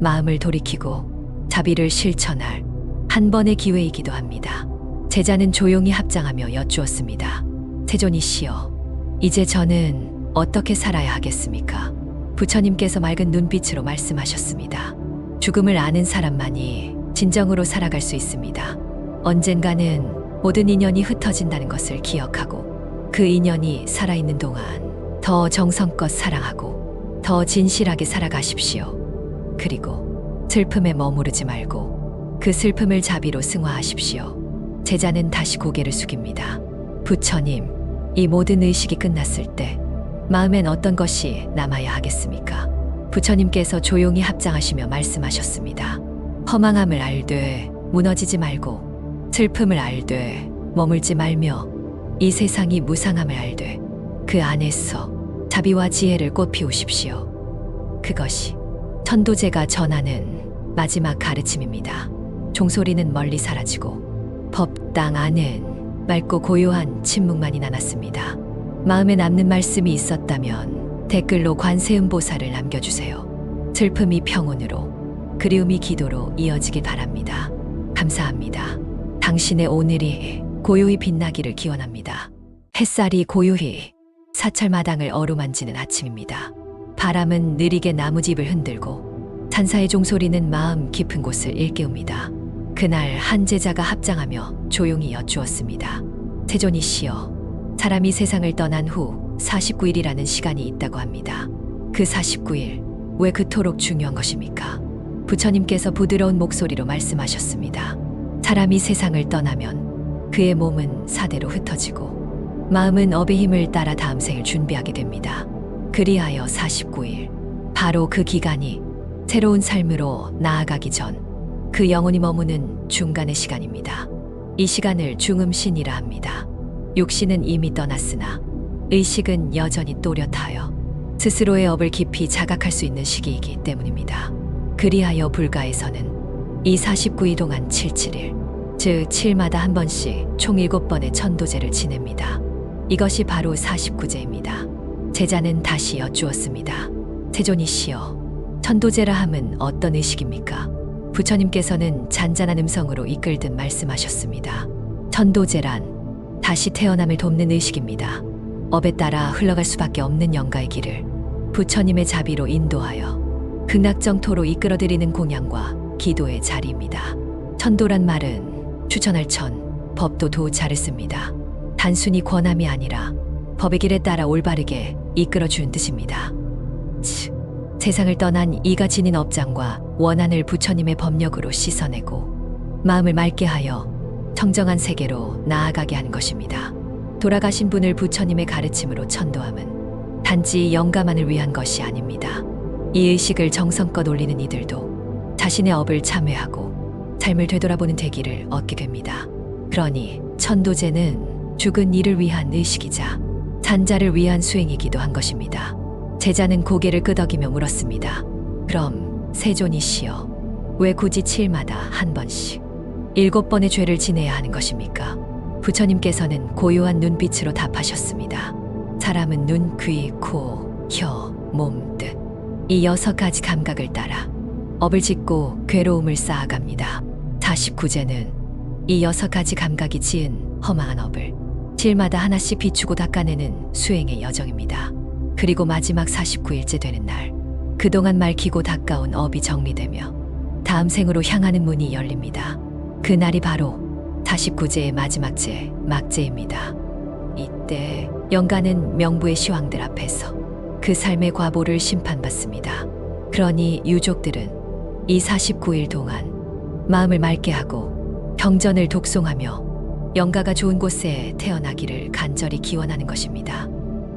마음을 돌이키고 자비를 실천할 한 번의 기회이기도 합니다. 제자는 조용히 합장하며 여쭈었습니다. 세존이시여, 이제 저는 어떻게 살아야 하겠습니까? 부처님께서 맑은 눈빛으로 말씀하셨습니다. 죽음을 아는 사람만이 진정으로 살아갈 수 있습니다. 언젠가는 모든 인연이 흩어진다는 것을 기억하고 그 인연이 살아있는 동안 더 더 정성껏 사랑하고 더 진실하게 살아가십시오. 그리고 슬픔에 머무르지 말고 그 슬픔을 자비로 승화하십시오. 제자는 다시 고개를 숙입니다. 부처님, 이 모든 의식이 끝났을 때 마음엔 어떤 것이 남아야 하겠습니까? 부처님께서 조용히 합장하시며 말씀하셨습니다. 허망함을 알되 무너지지 말고 슬픔을 알되 머물지 말며 이 세상이 무상함을 알되 그 안에서 자비와 지혜를 꽃피우십시오. 그것이 천도제가 전하는 마지막 가르침입니다. 종소리는 멀리 사라지고 법당 안은 맑고 고요한 침묵만이 남았습니다. 마음에 남는 말씀이 있었다면 댓글로 관세음보살을 남겨주세요. 슬픔이 평온으로, 그리움이 기도로 이어지길 바랍니다. 감사합니다. 당신의 오늘이 고요히 빛나기를 기원합니다. 햇살이 고요히 사철마당을 어루만지는 아침입니다. 바람은 느리게 나무집을 흔들고 산사의 종소리는 마음 깊은 곳을 일깨웁니다. 그날 한 제자가 합장하며 조용히 여쭈었습니다. 세존이시여, 사람이 세상을 떠난 후 49일이라는 시간이 있다고 합니다. 그 49일, 왜 그토록 중요한 것입니까? 부처님께서 부드러운 목소리로 말씀하셨습니다. 사람이 세상을 떠나면 그의 몸은 사대로 흩어지고 마음은 업의 힘을 따라 다음 생을 준비하게 됩니다. 그리하여 49일, 바로 그 기간이 새로운 삶으로 나아가기 전 그 영혼이 머무는 중간의 시간입니다. 이 시간을 중음신이라 합니다. 육신은 이미 떠났으나 의식은 여전히 또렷하여 스스로의 업을 깊이 자각할 수 있는 시기이기 때문입니다. 그리하여 불가에서는 이 49일 동안 77일, 즉 7마다 한 번씩 총 7번의 천도제를 지냅니다. 이것이 바로 49제입니다. 제자는 다시 여쭈었습니다. 세존이시여, 천도제라 함은 어떤 의식입니까? 부처님께서는 잔잔한 음성으로 이끌듯 말씀하셨습니다. 천도제란 다시 태어남을 돕는 의식입니다. 업에 따라 흘러갈 수밖에 없는 영가의 길을 부처님의 자비로 인도하여 극락정토로 이끌어들이는 공양과 기도의 자리입니다. 천도란 말은 추천할 천, 법도 도자를 씁니다. 단순히 권함이 아니라 법의 길에 따라 올바르게 이끌어준 뜻입니다. 즉, 세상을 떠난 이가 지닌 업장과 원한을 부처님의 법력으로 씻어내고 마음을 맑게 하여 청정한 세계로 나아가게 한 것입니다. 돌아가신 분을 부처님의 가르침으로 천도함은 단지 영가만을 위한 것이 아닙니다. 이 의식을 정성껏 올리는 이들도 자신의 업을 참회하고 삶을 되돌아보는 계기를 얻게 됩니다. 그러니 천도제는 죽은 이를 위한 의식이자 산자를 위한 수행이기도 한 것입니다. 제자는 고개를 끄덕이며 물었습니다. 그럼 세존이시여, 왜 굳이 7마다 한 번씩 7번의 죄를 지내야 하는 것입니까? 부처님께서는 고요한 눈빛으로 답하셨습니다. 사람은 눈, 귀, 코, 혀, 몸 등 이 6가지 감각을 따라 업을 짓고 괴로움을 쌓아갑니다. 49제는 이 6가지 감각이 지은 허망한 업을 7마다 하나씩 비추고 닦아내는 수행의 여정입니다. 그리고 마지막 49일째 되는 날, 그동안 맑히고 닦아온 업이 정리되며 다음 생으로 향하는 문이 열립니다. 그날이 바로 49제의 마지막 제, 막제입니다. 이때 영가는 명부의 시황들 앞에서 그 삶의 과보를 심판받습니다. 그러니 유족들은 이 49일 동안 마음을 맑게 하고 경전을 독송하며 영가가 좋은 곳에 태어나기를 간절히 기원하는 것입니다.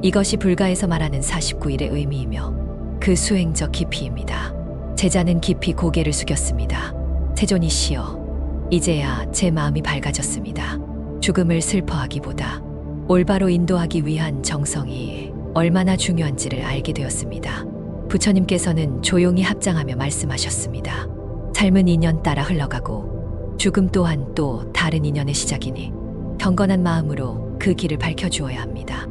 이것이 불가에서 말하는 49일의 의미이며 그 수행적 깊이입니다. 제자는 깊이 고개를 숙였습니다. 세존이시여, 이제야 제 마음이 밝아졌습니다. 죽음을 슬퍼하기보다 올바로 인도하기 위한 정성이 얼마나 중요한지를 알게 되었습니다. 부처님께서는 조용히 합장하며 말씀하셨습니다. 삶은 인연 따라 흘러가고 죽음 또한 또 다른 인연의 시작이니 경건한 마음으로 그 길을 밝혀주어야 합니다.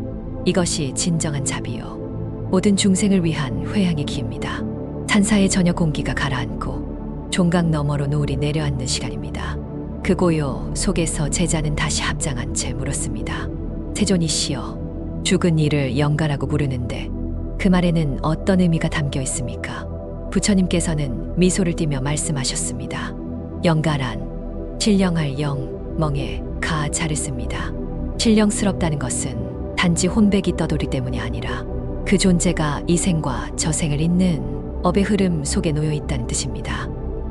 이것이 진정한 자비요, 모든 중생을 위한 회향의 기입니다. 산사의 저녁 공기가 가라앉고 종각 너머로 노을이 내려앉는 시간입니다. 그 고요 속에서 제자는 다시 합장한 채 물었습니다. 세존이시여, 죽은 이를 영가라고 부르는데 그 말에는 어떤 의미가 담겨 있습니까? 부처님께서는 미소를 띠며 말씀하셨습니다. 영가란 신령할 영, 멍에 가 자를 씁니다. 신령스럽다는 것은 단지 혼백이 떠돌이 때문이 아니라 그 존재가 이 생과 저 생을 잇는 업의 흐름 속에 놓여 있다는 뜻입니다.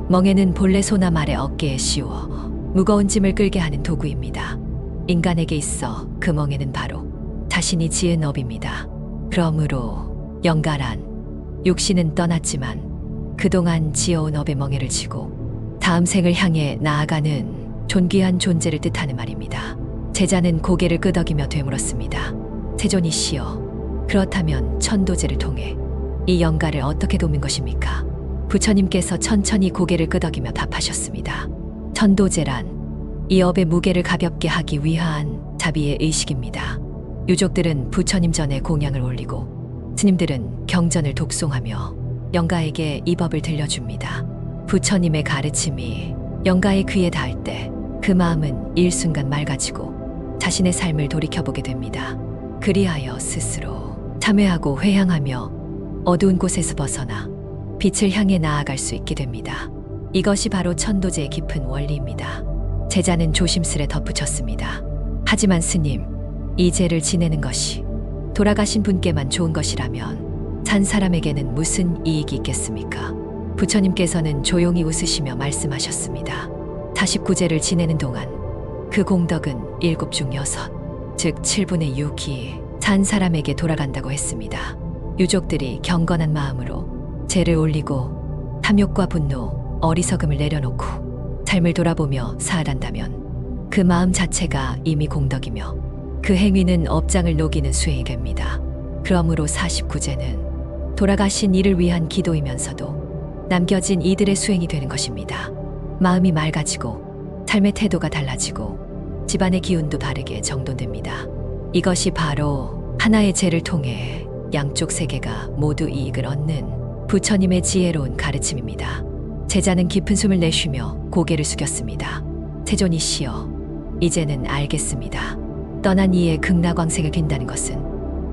멍에는 본래 소나 말의 어깨에 씌워 무거운 짐을 끌게 하는 도구입니다. 인간에게 있어 그 멍에는 바로 자신이 지은 업입니다. 그러므로 영가란 육신은 떠났지만 그동안 지어온 업의 멍에를 지고 다음 생을 향해 나아가는 존귀한 존재를 뜻하는 말입니다. 제자는 고개를 끄덕이며 되물었습니다. 세존이시여, 그렇다면 천도제를 통해 이 영가를 어떻게 돕는 것입니까? 부처님께서 천천히 고개를 끄덕이며 답하셨습니다. 천도제란 이 업의 무게를 가볍게 하기 위한 자비의 의식입니다. 유족들은 부처님 전에 공양을 올리고 스님들은 경전을 독송하며 영가에게 이 법을 들려줍니다. 부처님의 가르침이 영가의 귀에 닿을 때 그 마음은 일순간 맑아지고 자신의 삶을 돌이켜보게 됩니다. 그리하여 스스로 참회하고 회향하며 어두운 곳에서 벗어나 빛을 향해 나아갈 수 있게 됩니다. 이것이 바로 천도제의 깊은 원리입니다. 제자는 조심스레 덧붙였습니다. 하지만 스님, 이 제를 지내는 것이 돌아가신 분께만 좋은 것이라면 산 사람에게는 무슨 이익이 있겠습니까? 부처님께서는 조용히 웃으시며 말씀하셨습니다. 49제를 지내는 동안 그 공덕은 7 중 6, 즉 7분의 6이 산 사람에게 돌아간다고 했습니다. 유족들이 경건한 마음으로 제를 올리고 탐욕과 분노, 어리석음을 내려놓고 삶을 돌아보며 살아간다면 그 마음 자체가 이미 공덕이며 그 행위는 업장을 녹이는 수행이 됩니다. 그러므로 49제는 돌아가신 이를 위한 기도이면서도 남겨진 이들의 수행이 되는 것입니다. 마음이 맑아지고 삶의 태도가 달라지고 집안의 기운도 바르게 정돈됩니다. 이것이 바로 하나의 제를 통해 양쪽 세계가 모두 이익을 얻는 부처님의 지혜로운 가르침입니다. 제자는 깊은 숨을 내쉬며 고개를 숙였습니다. 세존이시여, 이제는 알겠습니다. 떠난 이의 극락왕생을 빈다는 것은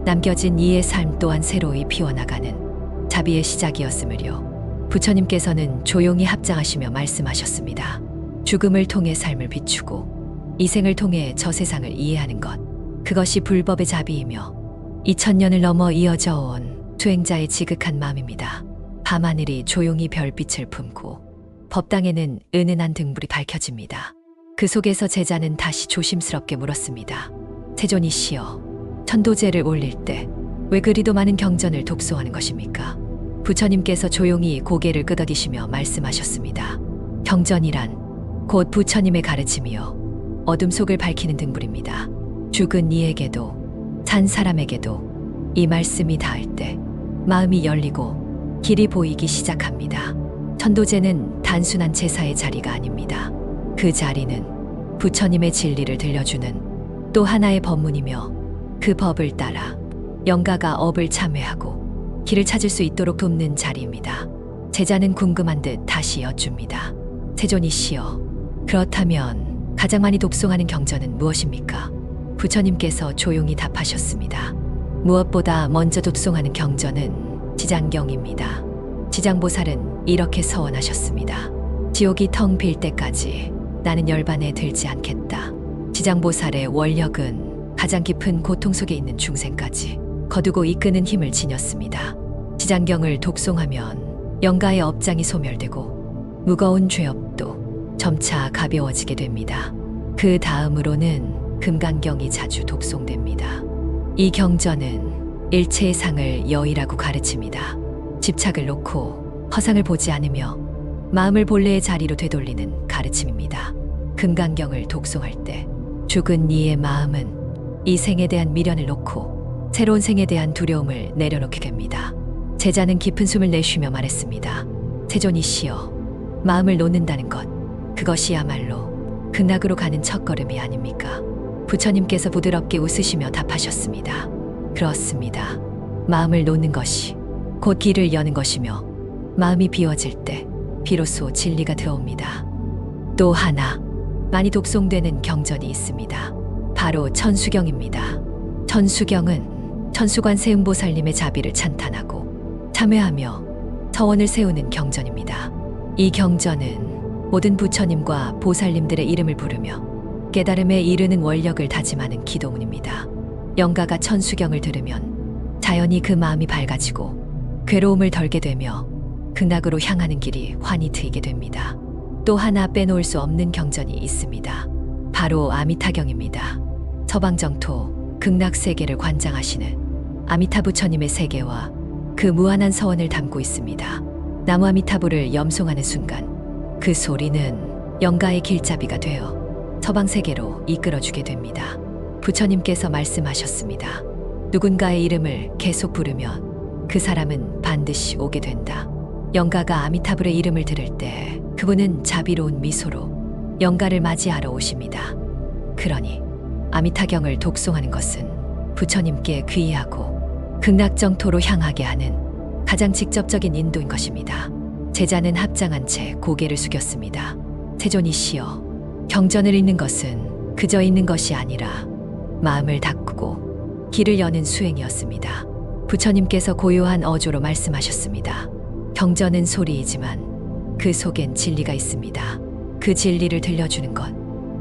남겨진 이의 삶 또한 새로이 피워나가는 자비의 시작이었으므려 부처님께서는 조용히 합장하시며 말씀하셨습니다. 죽음을 통해 삶을 비추고 이 생을 통해 저 세상을 이해하는 것, 그것이 불법의 자비이며 2000년을 넘어 이어져 온 수행자의 지극한 마음입니다. 밤하늘이 조용히 별빛을 품고 법당에는 은은한 등불이 밝혀집니다. 그 속에서 제자는 다시 조심스럽게 물었습니다. 세존이시여, 천도제를 올릴 때 왜 그리도 많은 경전을 독송하는 것입니까? 부처님께서 조용히 고개를 끄덕이시며 말씀하셨습니다. 경전이란 곧 부처님의 가르침이요 어둠 속을 밝히는 등불입니다. 죽은 이에게도 산 사람에게도 이 말씀이 닿을 때 마음이 열리고 길이 보이기 시작합니다. 천도제는 단순한 제사의 자리가 아닙니다. 그 자리는 부처님의 진리를 들려주는 또 하나의 법문이며 그 법을 따라 영가가 업을 참회하고 길을 찾을 수 있도록 돕는 자리입니다. 제자는 궁금한 듯 다시 여쭙니다. 세존이시여, 그렇다면 가장 많이 독송하는 경전은 무엇입니까? 부처님께서 조용히 답하셨습니다. 무엇보다 먼저 독송하는 경전은 지장경입니다. 지장보살은 이렇게 서원하셨습니다. 지옥이 텅 빌 때까지 나는 열반에 들지 않겠다. 지장보살의 원력은 가장 깊은 고통 속에 있는 중생까지 거두고 이끄는 힘을 지녔습니다. 지장경을 독송하면 영가의 업장이 소멸되고 무거운 죄업도 점차 가벼워지게 됩니다. 그 다음으로는 금강경이 자주 독송됩니다. 이 경전은 일체의 상을 여의라고 가르칩니다. 집착을 놓고 허상을 보지 않으며 마음을 본래의 자리로 되돌리는 가르침입니다. 금강경을 독송할 때 죽은 이의 마음은 이 생에 대한 미련을 놓고 새로운 생에 대한 두려움을 내려놓게 됩니다. 제자는 깊은 숨을 내쉬며 말했습니다. 세존이시여, 마음을 놓는다는 것, 그것이야말로 극락으로 가는 첫걸음이 아닙니까? 부처님께서 부드럽게 웃으시며 답하셨습니다. 그렇습니다. 마음을 놓는 것이 곧 길을 여는 것이며 마음이 비워질 때 비로소 진리가 들어옵니다. 또 하나 많이 독송되는 경전이 있습니다. 바로 천수경입니다. 천수경은 천수관 세음보살님의 자비를 찬탄하고 참회하며 서원을 세우는 경전입니다. 이 경전은 모든 부처님과 보살님들의 이름을 부르며 깨달음에 이르는 원력을 다짐하는 기도문입니다. 영가가 천수경을 들으면 자연히 그 마음이 밝아지고 괴로움을 덜게 되며 극락으로 향하는 길이 환히 트이게 됩니다. 또 하나 빼놓을 수 없는 경전이 있습니다. 바로 아미타경입니다. 서방정토 극락 세계를 관장하시는 아미타 부처님의 세계와 그 무한한 서원을 담고 있습니다. 나무 아미타불을 염송하는 순간 그 소리는 영가의 길잡이가 되어 서방 세계로 이끌어주게 됩니다. 부처님께서 말씀하셨습니다. 누군가의 이름을 계속 부르면 그 사람은 반드시 오게 된다. 영가가 아미타불의 이름을 들을 때 그분은 자비로운 미소로 영가를 맞이하러 오십니다. 그러니 아미타경을 독송하는 것은 부처님께 귀의하고 극락정토로 향하게 하는 가장 직접적인 인도인 것입니다. 제자는 합장한 채 고개를 숙였습니다. 세존이시여, 경전을 읽는 것은 그저 읽는 것이 아니라 마음을 닫고 길을 여는 수행이었습니다. 부처님께서 고요한 어조로 말씀하셨습니다. 경전은 소리이지만 그 속엔 진리가 있습니다. 그 진리를 들려주는 것,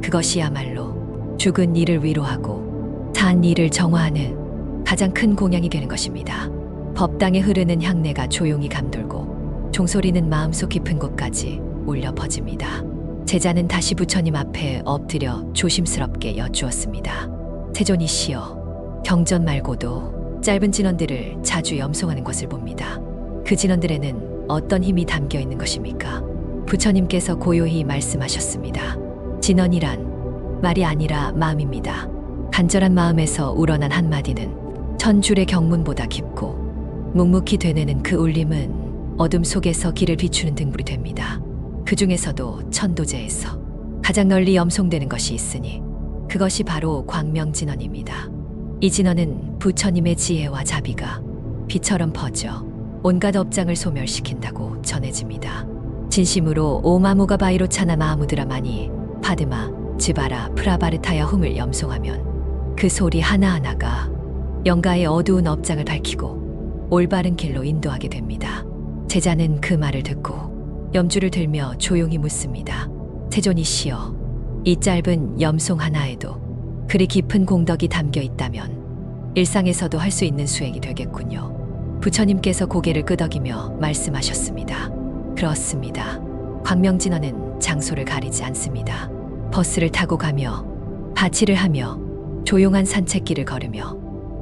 그것이야말로 죽은 이를 위로하고 산 이를 정화하는 가장 큰 공양이 되는 것입니다. 법당에 흐르는 향내가 조용히 감돌고 종소리는 마음속 깊은 곳까지 울려 퍼집니다. 제자는 다시 부처님 앞에 엎드려 조심스럽게 여쭈었습니다. 세존이시여, 경전 말고도 짧은 진언들을 자주 염송하는 것을 봅니다. 그 진언들에는 어떤 힘이 담겨 있는 것입니까? 부처님께서 고요히 말씀하셨습니다. 진언이란 말이 아니라 마음입니다. 간절한 마음에서 우러난 한마디는 천줄의 경문보다 깊고 묵묵히 되뇌는 그 울림은 어둠 속에서 길을 비추는 등불이 됩니다. 그 중에서도 천도제에서 가장 널리 염송되는 것이 있으니 그것이 바로 광명진언입니다. 이 진언은 부처님의 지혜와 자비가 비처럼 퍼져 온갖 업장을 소멸시킨다고 전해집니다. 진심으로 오마무가 바이로차나 마하무드라마니 파드마, 즈바라, 프라바르타야 훔을 염송하면 그 소리 하나하나가 영가의 어두운 업장을 밝히고 올바른 길로 인도하게 됩니다. 제자는 그 말을 듣고 염주를 들며 조용히 묻습니다. 세존이시여, 이 짧은 염송 하나에도 그리 깊은 공덕이 담겨 있다면 일상에서도 할 수 있는 수행이 되겠군요. 부처님께서 고개를 끄덕이며 말씀하셨습니다. 그렇습니다. 광명진언은 장소를 가리지 않습니다. 버스를 타고 가며 바치를 하며 조용한 산책길을 걸으며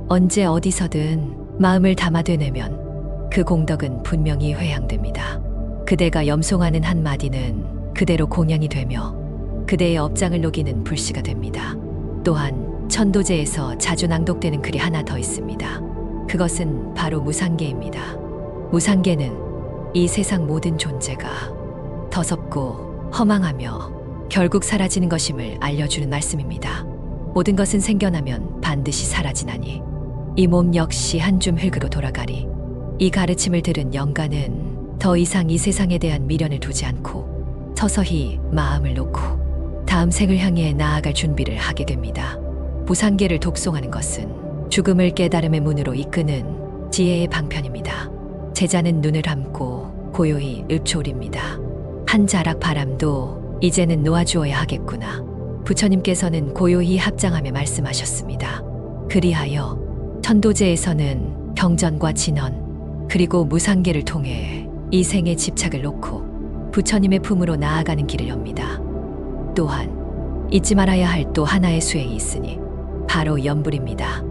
언제 어디서든 마음을 담아 되뇌면 그 공덕은 분명히 회양됩니다. 그대가 염송하는 한마디는 그대로 공양이 되며 그대의 업장을 녹이는 불씨가 됩니다. 또한 천도제에서 자주 낭독되는 글이 하나 더 있습니다. 그것은 바로 무상계입니다. 무상계는 이 세상 모든 존재가 더섭고 허망하며 결국 사라지는 것임을 알려주는 말씀입니다. 모든 것은 생겨나면 반드시 사라지나니 이 몸 역시 한 줌 흙으로 돌아가리. 이 가르침을 들은 영가는 더 이상 이 세상에 대한 미련을 두지 않고 서서히 마음을 놓고 다음 생을 향해 나아갈 준비를 하게 됩니다. 무상계를 독송하는 것은 죽음을 깨달음의 문으로 이끄는 지혜의 방편입니다. 제자는 눈을 감고 고요히 읊조립니다. 한 자락 바람도 이제는 놓아주어야 하겠구나. 부처님께서는 고요히 합장하며 말씀하셨습니다. 그리하여 천도제에서는 경전과 진언 그리고 무상계를 통해 이 생의 집착을 놓고 부처님의 품으로 나아가는 길을 엽니다. 또한 잊지 말아야 할 또 하나의 수행이 있으니 바로 염불입니다.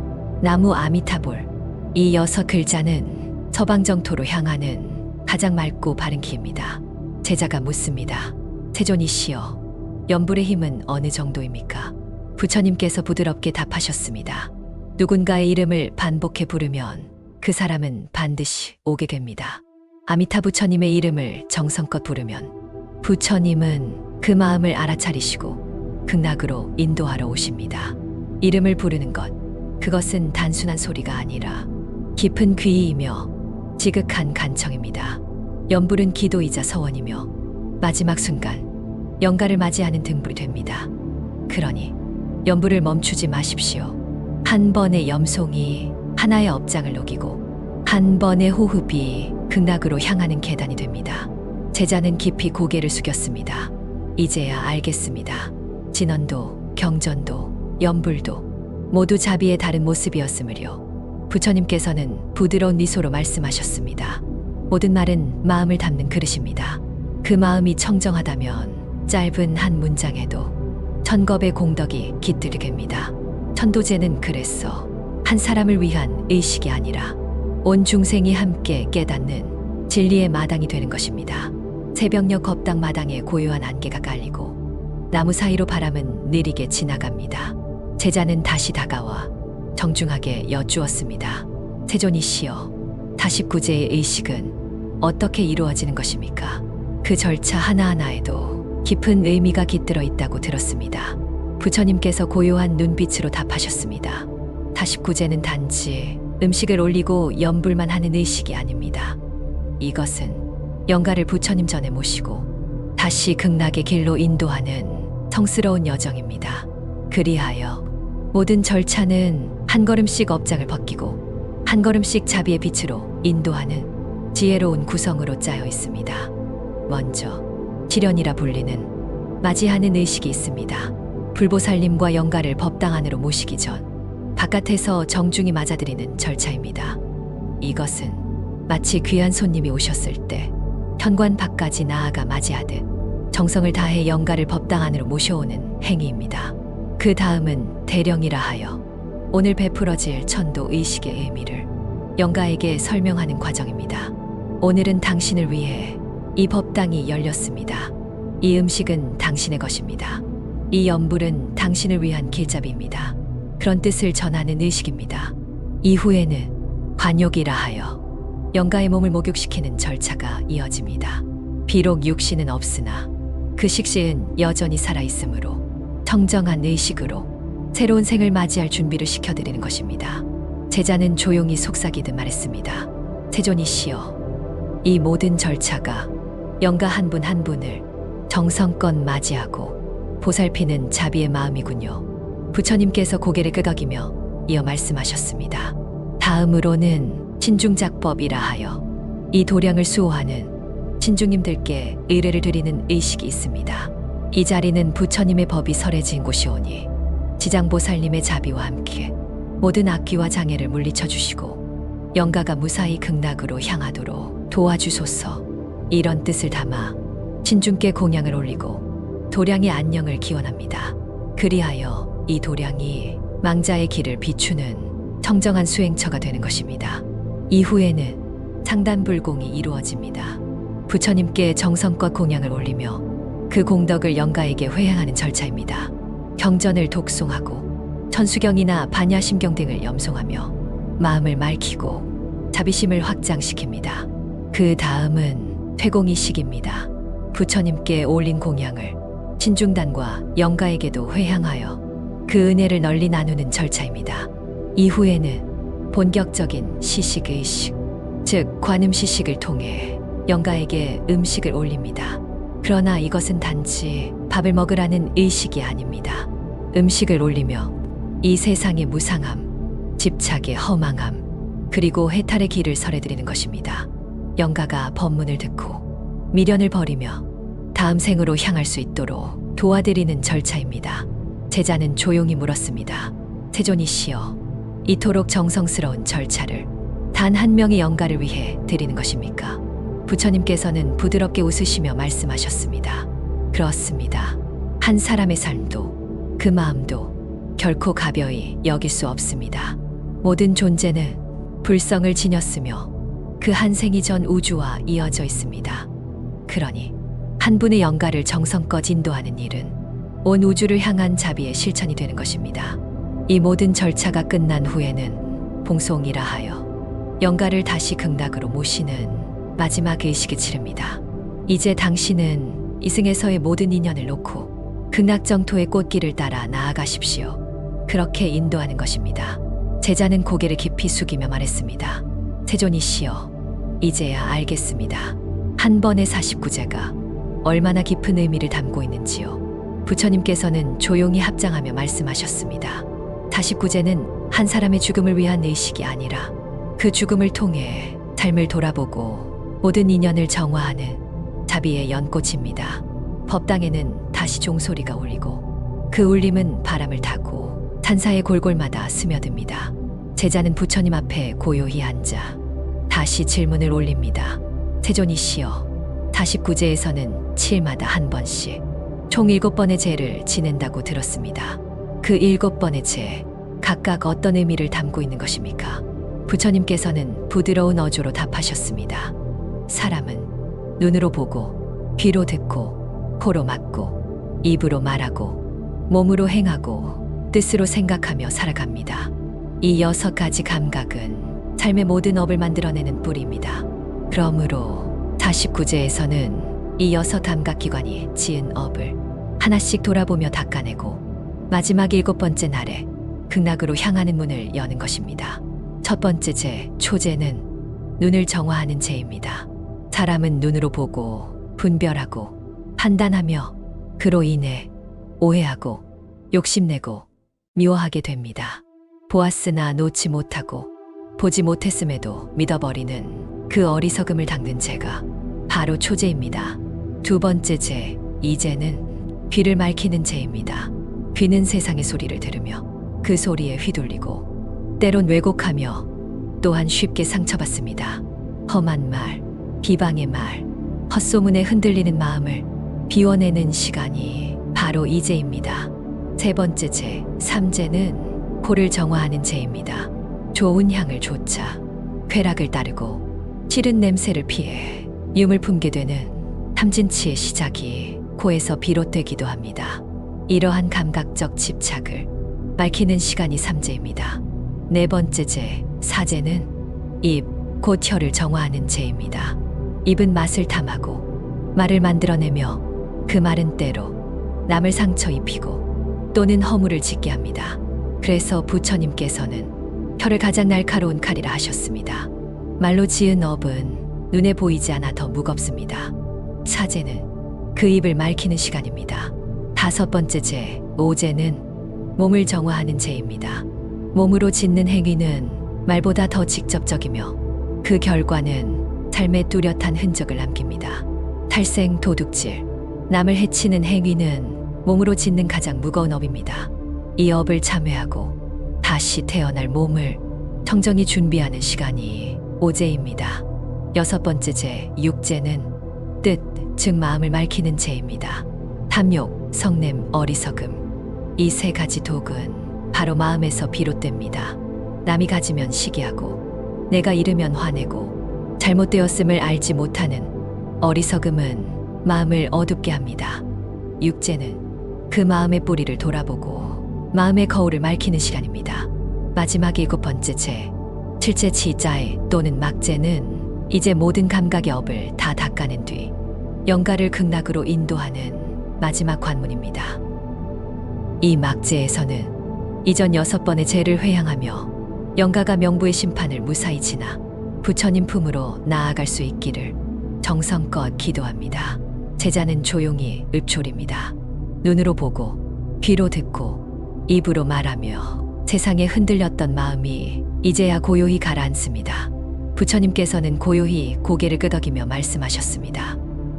나무 아미타불, 이 6글자는 서방정토로 향하는 가장 맑고 바른 길입니다. 제자가 묻습니다. 세존이시여, 염불의 힘은 어느 정도입니까? 부처님께서 부드럽게 답하셨습니다. 누군가의 이름을 반복해 부르면 그 사람은 반드시 오게 됩니다. 아미타 부처님의 이름을 정성껏 부르면 부처님은 그 마음을 알아차리시고 극락으로 인도하러 오십니다. 이름을 부르는 것, 그것은 단순한 소리가 아니라 깊은 귀의이며 지극한 간청입니다. 염불은 기도이자 서원이며 마지막 순간 영가를 맞이하는 등불이 됩니다. 그러니 염불을 멈추지 마십시오. 한 번의 염송이 하나의 업장을 녹이고 한 번의 호흡이 극락으로 향하는 계단이 됩니다. 제자는 깊이 고개를 숙였습니다. 이제야 알겠습니다. 진언도 경전도 염불도 모두 자비의 다른 모습이었으므려 부처님께서는 부드러운 미소로 말씀하셨습니다. 모든 말은 마음을 담는 그릇입니다. 그 마음이 청정하다면 짧은 한 문장에도 천겁의 공덕이 깃들게 됩니다. 천도제는 그래서 한 사람을 위한 의식이 아니라 온 중생이 함께 깨닫는 진리의 마당이 되는 것입니다. 새벽녘 법당 마당에 고요한 안개가 깔리고 나무 사이로 바람은 느리게 지나갑니다. 제자는 다시 다가와 정중하게 여쭈었습니다. 세존이시여, 49제의 의식은 어떻게 이루어지는 것입니까? 그 절차 하나하나에도 깊은 의미가 깃들어 있다고 들었습니다. 부처님께서 고요한 눈빛으로 답하셨습니다. 49제는 단지 음식을 올리고 염불만 하는 의식이 아닙니다. 이것은 영가를 부처님 전에 모시고 다시 극락의 길로 인도하는 성스러운 여정입니다. 그리하여 모든 절차는 한 걸음씩 업장을 벗기고 한 걸음씩 자비의 빛으로 인도하는 지혜로운 구성으로 짜여 있습니다. 먼저 지련이라 불리는 맞이하는 의식이 있습니다. 불보살님과 영가를 법당 안으로 모시기 전 바깥에서 정중히 맞아들이는 절차입니다. 이것은 마치 귀한 손님이 오셨을 때 현관 밖까지 나아가 맞이하듯 정성을 다해 영가를 법당 안으로 모셔오는 행위입니다. 그 다음은 대령이라 하여 오늘 베풀어질 천도 의식의 의미를 영가에게 설명하는 과정입니다. 오늘은 당신을 위해 이 법당이 열렸습니다. 이 음식은 당신의 것입니다. 이 염불은 당신을 위한 길잡이입니다. 그런 뜻을 전하는 의식입니다. 이후에는 관욕이라 하여 영가의 몸을 목욕시키는 절차가 이어집니다. 비록 육신은 없으나 그 식시은 여전히 살아있으므로 청정한 의식으로 새로운 생을 맞이할 준비를 시켜드리는 것입니다. 제자는 조용히 속삭이듯 말했습니다. 세존이시여, 이 모든 절차가 영가 한 분 한 분을 정성껏 맞이하고 보살피는 자비의 마음이군요. 부처님께서 고개를 끄덕이며 이어 말씀하셨습니다. 다음으로는 신중작법이라 하여 이 도량을 수호하는 신중님들께 의뢰를 드리는 의식이 있습니다. 이 자리는 부처님의 법이 설해진 곳이오니 지장보살님의 자비와 함께 모든 악귀와 장애를 물리쳐 주시고 영가가 무사히 극락으로 향하도록 도와주소서. 이런 뜻을 담아 신중께 공양을 올리고 도량의 안녕을 기원합니다. 그리하여 이 도량이 망자의 길을 비추는 청정한 수행처가 되는 것입니다. 이후에는 상단불공이 이루어집니다. 부처님께 정성껏 공양을 올리며 그 공덕을 영가에게 회행하는 절차입니다. 경전을 독송하고 천수경이나 반야심경 등을 염송하며 마음을 맑히고 자비심을 확장시킵니다. 그 다음은 퇴공이식입니다. 부처님께 올린 공양을 신중단과 영가에게도 회향하여 그 은혜를 널리 나누는 절차입니다. 이후에는 본격적인 시식의식, 즉 관음시식을 통해 영가에게 음식을 올립니다. 그러나 이것은 단지 밥을 먹으라는 의식이 아닙니다. 음식을 올리며 이 세상의 무상함, 집착의 허망함, 그리고 해탈의 길을 설해드리는 것입니다. 영가가 법문을 듣고 미련을 버리며 다음 생으로 향할 수 있도록 도와드리는 절차입니다. 제자는 조용히 물었습니다. 세존이시여, 이토록 정성스러운 절차를 단 한 명의 영가를 위해 드리는 것입니까? 부처님께서는 부드럽게 웃으시며 말씀하셨습니다. 그렇습니다. 한 사람의 삶도 그 마음도 결코 가벼이 여길 수 없습니다. 모든 존재는 불성을 지녔으며 그 한 생이 전 우주와 이어져 있습니다. 그러니 한 분의 영가를 정성껏 인도하는 일은 온 우주를 향한 자비의 실천이 되는 것입니다. 이 모든 절차가 끝난 후에는 봉송이라 하여 영가를 다시 극락으로 모시는 마지막 의식을 치릅니다. 이제 당신은 이승에서의 모든 인연을 놓고 극락정토의 꽃길을 따라 나아가십시오. 그렇게 인도하는 것입니다. 제자는 고개를 깊이 숙이며 말했습니다. 세존이시여, 이제야 알겠습니다. 한 번의 49제가 얼마나 깊은 의미를 담고 있는지요. 부처님께서는 조용히 합장하며 말씀하셨습니다. 49제는 한 사람의 죽음을 위한 의식이 아니라 그 죽음을 통해 삶을 돌아보고 모든 인연을 정화하는 자비의 연꽃입니다. 법당에는 다시 종소리가 울리고 그 울림은 바람을 타고 산사의 골골마다 스며듭니다. 제자는 부처님 앞에 고요히 앉아 다시 질문을 올립니다. 세존이시여, 49제에서는 7마다 한 번씩 총 7번의 제를 지낸다고 들었습니다. 그 7번의 제, 각각 어떤 의미를 담고 있는 것입니까? 부처님께서는 부드러운 어조로 답하셨습니다. 사람은 눈으로 보고, 귀로 듣고, 코로 맡고, 입으로 말하고, 몸으로 행하고, 뜻으로 생각하며 살아갑니다. 이 6가지 감각은 삶의 모든 업을 만들어내는 뿌리입니다. 그러므로 49제에서는 이 6 감각기관이 지은 업을 하나씩 돌아보며 닦아내고 마지막 7번째 날에 극락으로 향하는 문을 여는 것입니다. 첫 번째 제, 초제는 눈을 정화하는 제입니다. 사람은 눈으로 보고 분별하고 판단하며 그로 인해 오해하고 욕심내고 미워하게 됩니다. 보았으나 놓지 못하고 보지 못했음에도 믿어버리는 그 어리석음을 닦는 제가 바로 초제입니다. 두 번째 제, 이제는 귀를 맑히는 제입니다. 귀는 세상의 소리를 들으며 그 소리에 휘둘리고 때론 왜곡하며 또한 쉽게 상처받습니다. 험한 말, 비방의 말, 헛소문에 흔들리는 마음을 비워내는 시간이 바로 이제입니다. 세 번째 제, 삼제는 코를 정화하는 제입니다. 좋은 향을 좇아 쾌락을 따르고 싫은 냄새를 피해 유물 품게 되는 탐진치의 시작이 코에서 비롯되기도 합니다. 이러한 감각적 집착을 밝히는 시간이 삼제입니다. 네 번째 제, 사제는 입, 곧 혀를 정화하는 제입니다. 입은 맛을 탐하고 말을 만들어내며 그 말은 때로 남을 상처 입히고 또는 허물을 짓게 합니다. 그래서 부처님께서는 혀를 가장 날카로운 칼이라 하셨습니다. 말로 지은 업은 눈에 보이지 않아 더 무겁습니다. 사제는 그 입을 맑히는 시간입니다. 다섯 번째 제, 오제는 몸을 정화하는 제입니다. 몸으로 짓는 행위는 말보다 더 직접적이며 그 결과는 삶에 뚜렷한 흔적을 남깁니다. 탈생, 도둑질, 남을 해치는 행위는 몸으로 짓는 가장 무거운 업입니다. 이 업을 참회하고 다시 태어날 몸을 청정히 준비하는 시간이 오제입니다. 여섯 번째 제, 육제는 뜻, 즉 마음을 맑히는 제입니다. 탐욕, 성냄, 어리석음, 이 세 가지 독은 바로 마음에서 비롯됩니다. 남이 가지면 시기하고 내가 잃으면 화내고 잘못되었음을 알지 못하는 어리석음은 마음을 어둡게 합니다. 육제는 그 마음의 뿌리를 돌아보고 마음의 거울을 맑히는 시간입니다. 마지막 7번째 제, 칠제 치자에 또는 막제는 이제 모든 감각의 업을 다 닦아낸 뒤 영가를 극락으로 인도하는 마지막 관문입니다. 이 막제에서는 이전 6번의 죄를 회양하며 영가가 명부의 심판을 무사히 지나 부처님 품으로 나아갈 수 있기를 정성껏 기도합니다. 제자는 조용히 읊조립니다. 눈으로 보고 귀로 듣고 입으로 말하며 세상에 흔들렸던 마음이 이제야 고요히 가라앉습니다. 부처님께서는 고요히 고개를 끄덕이며 말씀하셨습니다.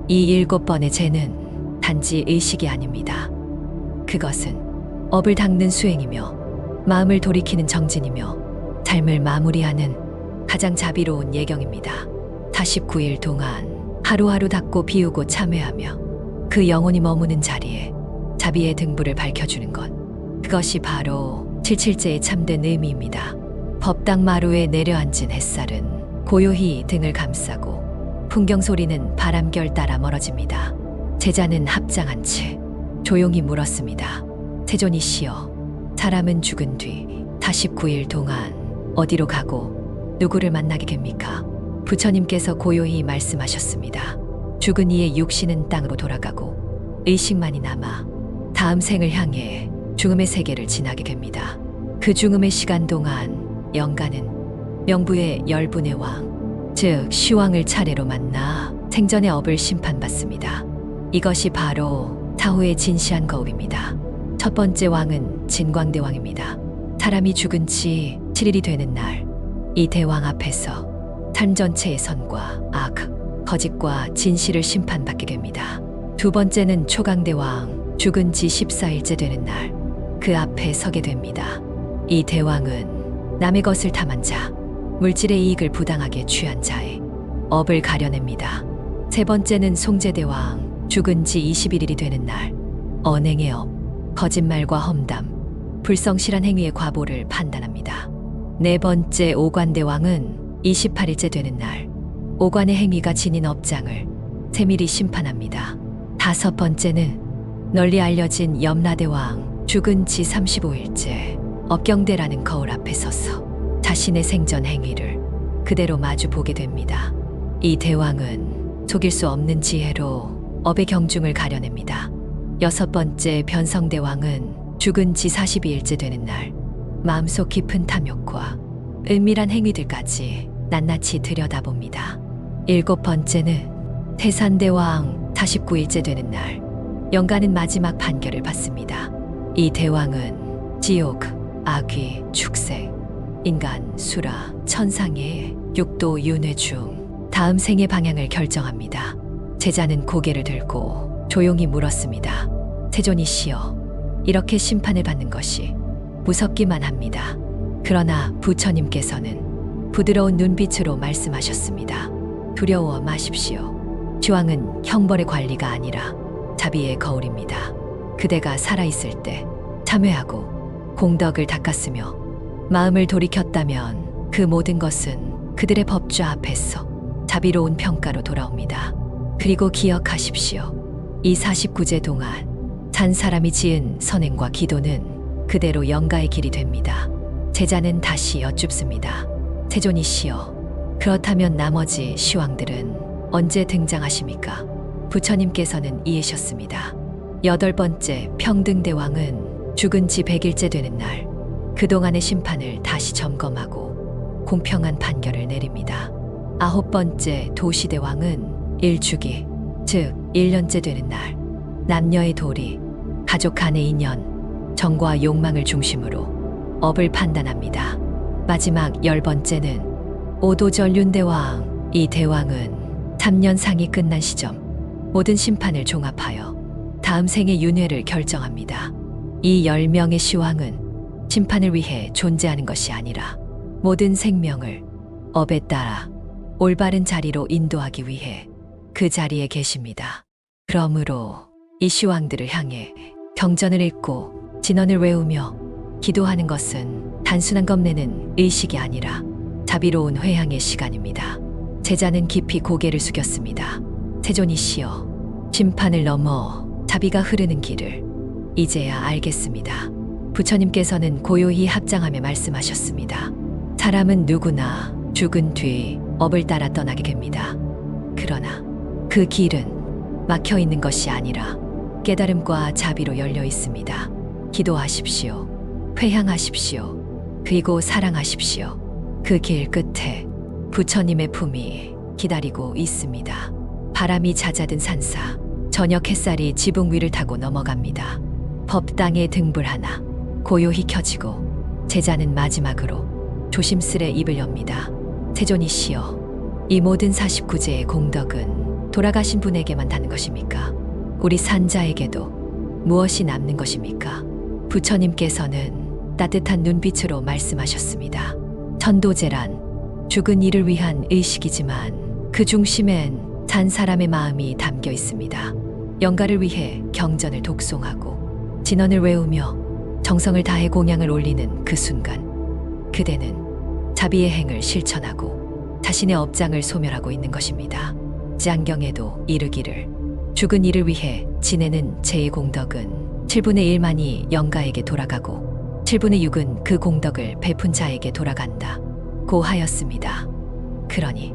이 7번의 죄는 단지 의식이 아닙니다. 그것은 업을 닦는 수행이며 마음을 돌이키는 정진이며 삶을 마무리하는 가장 자비로운 예경입니다. 49일 동안 하루하루 닦고 비우고 참회하며 그 영혼이 머무는 자리에 자비의 등불을 밝혀주는 것, 그것이 바로 칠칠제의 참된 의미입니다. 법당 마루에 내려앉은 햇살은 고요히 등을 감싸고 풍경 소리는 바람결 따라 멀어집니다. 제자는 합장한 채 조용히 물었습니다. 세존이시여, 사람은 죽은 뒤 49일 동안 어디로 가고 누구를 만나게 됩니까? 부처님께서 고요히 말씀하셨습니다. 죽은 이의 육신은 땅으로 돌아가고 의식만이 남아 다음 생을 향해 죽음의 세계를 지나게 됩니다. 그 죽음의 시간 동안 영가는 명부의 10분의 왕, 즉 시왕을 차례로 만나 생전의 업을 심판받습니다. 이것이 바로 사후의 진시한 거울입니다. 첫 번째 왕은 진광대왕입니다. 사람이 죽은 지 7일이 되는 날, 이 대왕 앞에서 삶 전체의 선과 악, 거짓과 진실을 심판받게 됩니다. 두 번째는 초강대왕, 죽은 지 14일째 되는 날, 그 앞에 서게 됩니다. 이 대왕은 남의 것을 탐한 자, 물질의 이익을 부당하게 취한 자의 업을 가려냅니다. 세 번째는 송제대왕, 죽은 지 21일이 되는 날, 언행의 업, 거짓말과 험담, 불성실한 행위의 과보를 판단합니다. 네 번째 오관대왕은 28일째 되는 날, 오관의 행위가 지닌 업장을 세밀히 심판합니다. 다섯 번째는 널리 알려진 염라대왕, 죽은 지 35일째, 업경대라는 거울 앞에 서서 자신의 생전 행위를 그대로 마주 보게 됩니다. 이 대왕은 속일 수 없는 지혜로 업의 경중을 가려냅니다. 여섯 번째 변성대왕은 죽은 지 42일째 되는 날, 마음속 깊은 탐욕과 은밀한 행위들까지 낱낱이 들여다봅니다. 일곱 번째는 태산대왕, 49일째 되는 날, 영가는 마지막 판결을 받습니다. 이 대왕은 지옥, 악귀, 축생, 인간, 수라, 천상의 육도, 윤회 중 다음 생의 방향을 결정합니다. 제자는 고개를 들고 조용히 물었습니다. 세존이시여, 이렇게 심판을 받는 것이 무섭기만 합니다. 그러나 부처님께서는 부드러운 눈빛으로 말씀하셨습니다. 두려워 마십시오. 주왕은 형벌의 관리가 아니라 자비의 거울입니다. 그대가 살아있을 때 참회하고 공덕을 닦았으며 마음을 돌이켰다면 그 모든 것은 그들의 법좌 앞에서 자비로운 평가로 돌아옵니다. 그리고 기억하십시오. 이 49제 동안 산 사람이 지은 선행과 기도는 그대로 영가의 길이 됩니다. 제자는 다시 여쭙습니다. 세존이시여, 그렇다면 나머지 시왕들은 언제 등장하십니까? 부처님께서는 이으셨습니다. 여덟 번째 평등대왕은 죽은 지 100일째 되는 날, 그동안의 심판을 다시 점검하고 공평한 판결을 내립니다. 아홉 번째 도시대왕은 일주기, 즉 1년째 되는 날, 남녀의 도리, 가족 간의 인연, 정과 욕망을 중심으로 업을 판단합니다. 마지막 열 번째는 오도전륜대왕, 이 대왕은 3년상이 끝난 시점 모든 심판을 종합하여 다음 생의 윤회를 결정합니다. 이 10명의 시왕은 심판을 위해 존재하는 것이 아니라 모든 생명을 업에 따라 올바른 자리로 인도하기 위해 그 자리에 계십니다. 그러므로 이 시왕들을 향해 경전을 읽고 진언을 외우며 기도하는 것은 단순한 겁내는 의식이 아니라 자비로운 회향의 시간입니다. 제자는 깊이 고개를 숙였습니다. 세존이시여, 심판을 넘어 자비가 흐르는 길을 이제야 알겠습니다. 부처님께서는 고요히 합장하며 말씀하셨습니다. 사람은 누구나 죽은 뒤 업을 따라 떠나게 됩니다. 그러나 그 길은 막혀 있는 것이 아니라 깨달음과 자비로 열려 있습니다. 기도하십시오. 회향하십시오. 그리고 사랑하십시오. 그 길 끝에 부처님의 품이 기다리고 있습니다. 바람이 잦아든 산사, 저녁 햇살이 지붕 위를 타고 넘어갑니다. 법당의 등불 하나 고요히 켜지고 제자는 마지막으로 조심스레 입을 엽니다. 세존이시여, 이 모든 49제의 공덕은 돌아가신 분에게만 닿는 것입니까? 우리 산자에게도 무엇이 남는 것입니까? 부처님께서는 따뜻한 눈빛으로 말씀하셨습니다. 천도제란 죽은 이를 위한 의식이지만 그 중심엔 산 사람의 마음이 담겨 있습니다. 영가를 위해 경전을 독송하고 진언을 외우며 정성을 다해 공양을 올리는 그 순간, 그대는 자비의 행을 실천하고 자신의 업장을 소멸하고 있는 것입니다. 지안경에도 이르기를 죽은 이를 위해 지내는 제의 공덕은 7분의 1만이 영가에게 돌아가고 7분의 6은 그 공덕을 베푼 자에게 돌아간다 고 하였습니다. 그러니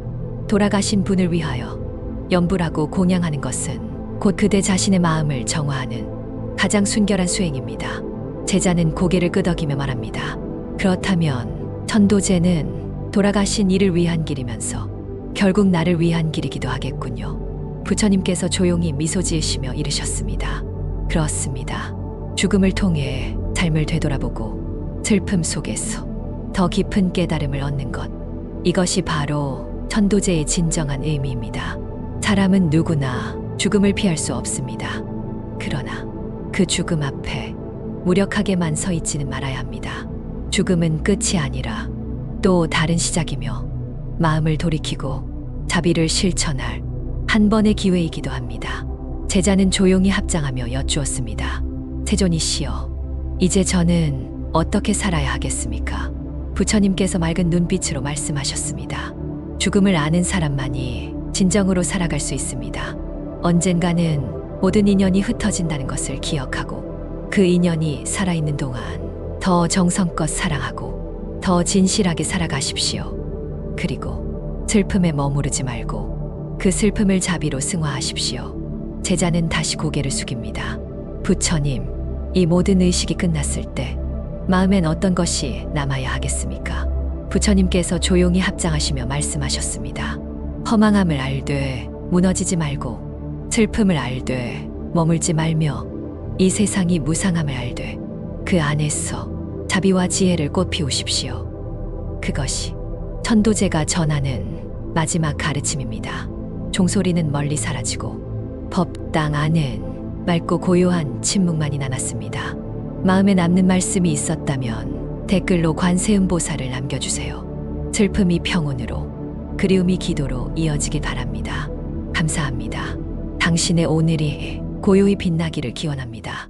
돌아가신 분을 위하여 염불하고 공양하는 것은 곧 그대 자신의 마음을 정화하는 가장 순결한 수행입니다. 제자는 고개를 끄덕이며 말합니다. 그렇다면 천도제는 돌아가신 이를 위한 길이면서 결국 나를 위한 길이기도 하겠군요. 부처님께서 조용히 미소 지으시며 이르셨습니다. 그렇습니다. 죽음을 통해 삶을 되돌아보고 슬픔 속에서 더 깊은 깨달음을 얻는 것, 이것이 바로 천도제의 진정한 의미입니다. 사람은 누구나 죽음을 피할 수 없습니다. 그러나 그 죽음 앞에 무력하게만 서 있지는 말아야 합니다. 죽음은 끝이 아니라 또 다른 시작이며 마음을 돌이키고 자비를 실천할 한 번의 기회이기도 합니다. 제자는 조용히 합장하며 여쭈었습니다. 세존이시여, 이제 저는 어떻게 살아야 하겠습니까? 부처님께서 맑은 눈빛으로 말씀하셨습니다. 죽음을 아는 사람만이 진정으로 살아갈 수 있습니다. 언젠가는 모든 인연이 흩어진다는 것을 기억하고 그 인연이 살아있는 동안 더 정성껏 사랑하고 더 진실하게 살아가십시오. 그리고 슬픔에 머무르지 말고 그 슬픔을 자비로 승화하십시오. 제자는 다시 고개를 숙입니다. 부처님, 이 모든 의식이 끝났을 때 마음엔 어떤 것이 남아야 하겠습니까? 부처님께서 조용히 합장하시며 말씀하셨습니다. 허망함을 알되 무너지지 말고 슬픔을 알되 머물지 말며 이 세상이 무상함을 알되 그 안에서 자비와 지혜를 꽃 피우십시오. 그것이 천도제가 전하는 마지막 가르침입니다. 종소리는 멀리 사라지고 법당 안은 맑고 고요한 침묵만이 남았습니다. 마음에 남는 말씀이 있었다면 댓글로 관세음보살을 남겨주세요. 슬픔이 평온으로, 그리움이 기도로 이어지길 바랍니다. 감사합니다. 당신의 오늘이 고요히 빛나기를 기원합니다.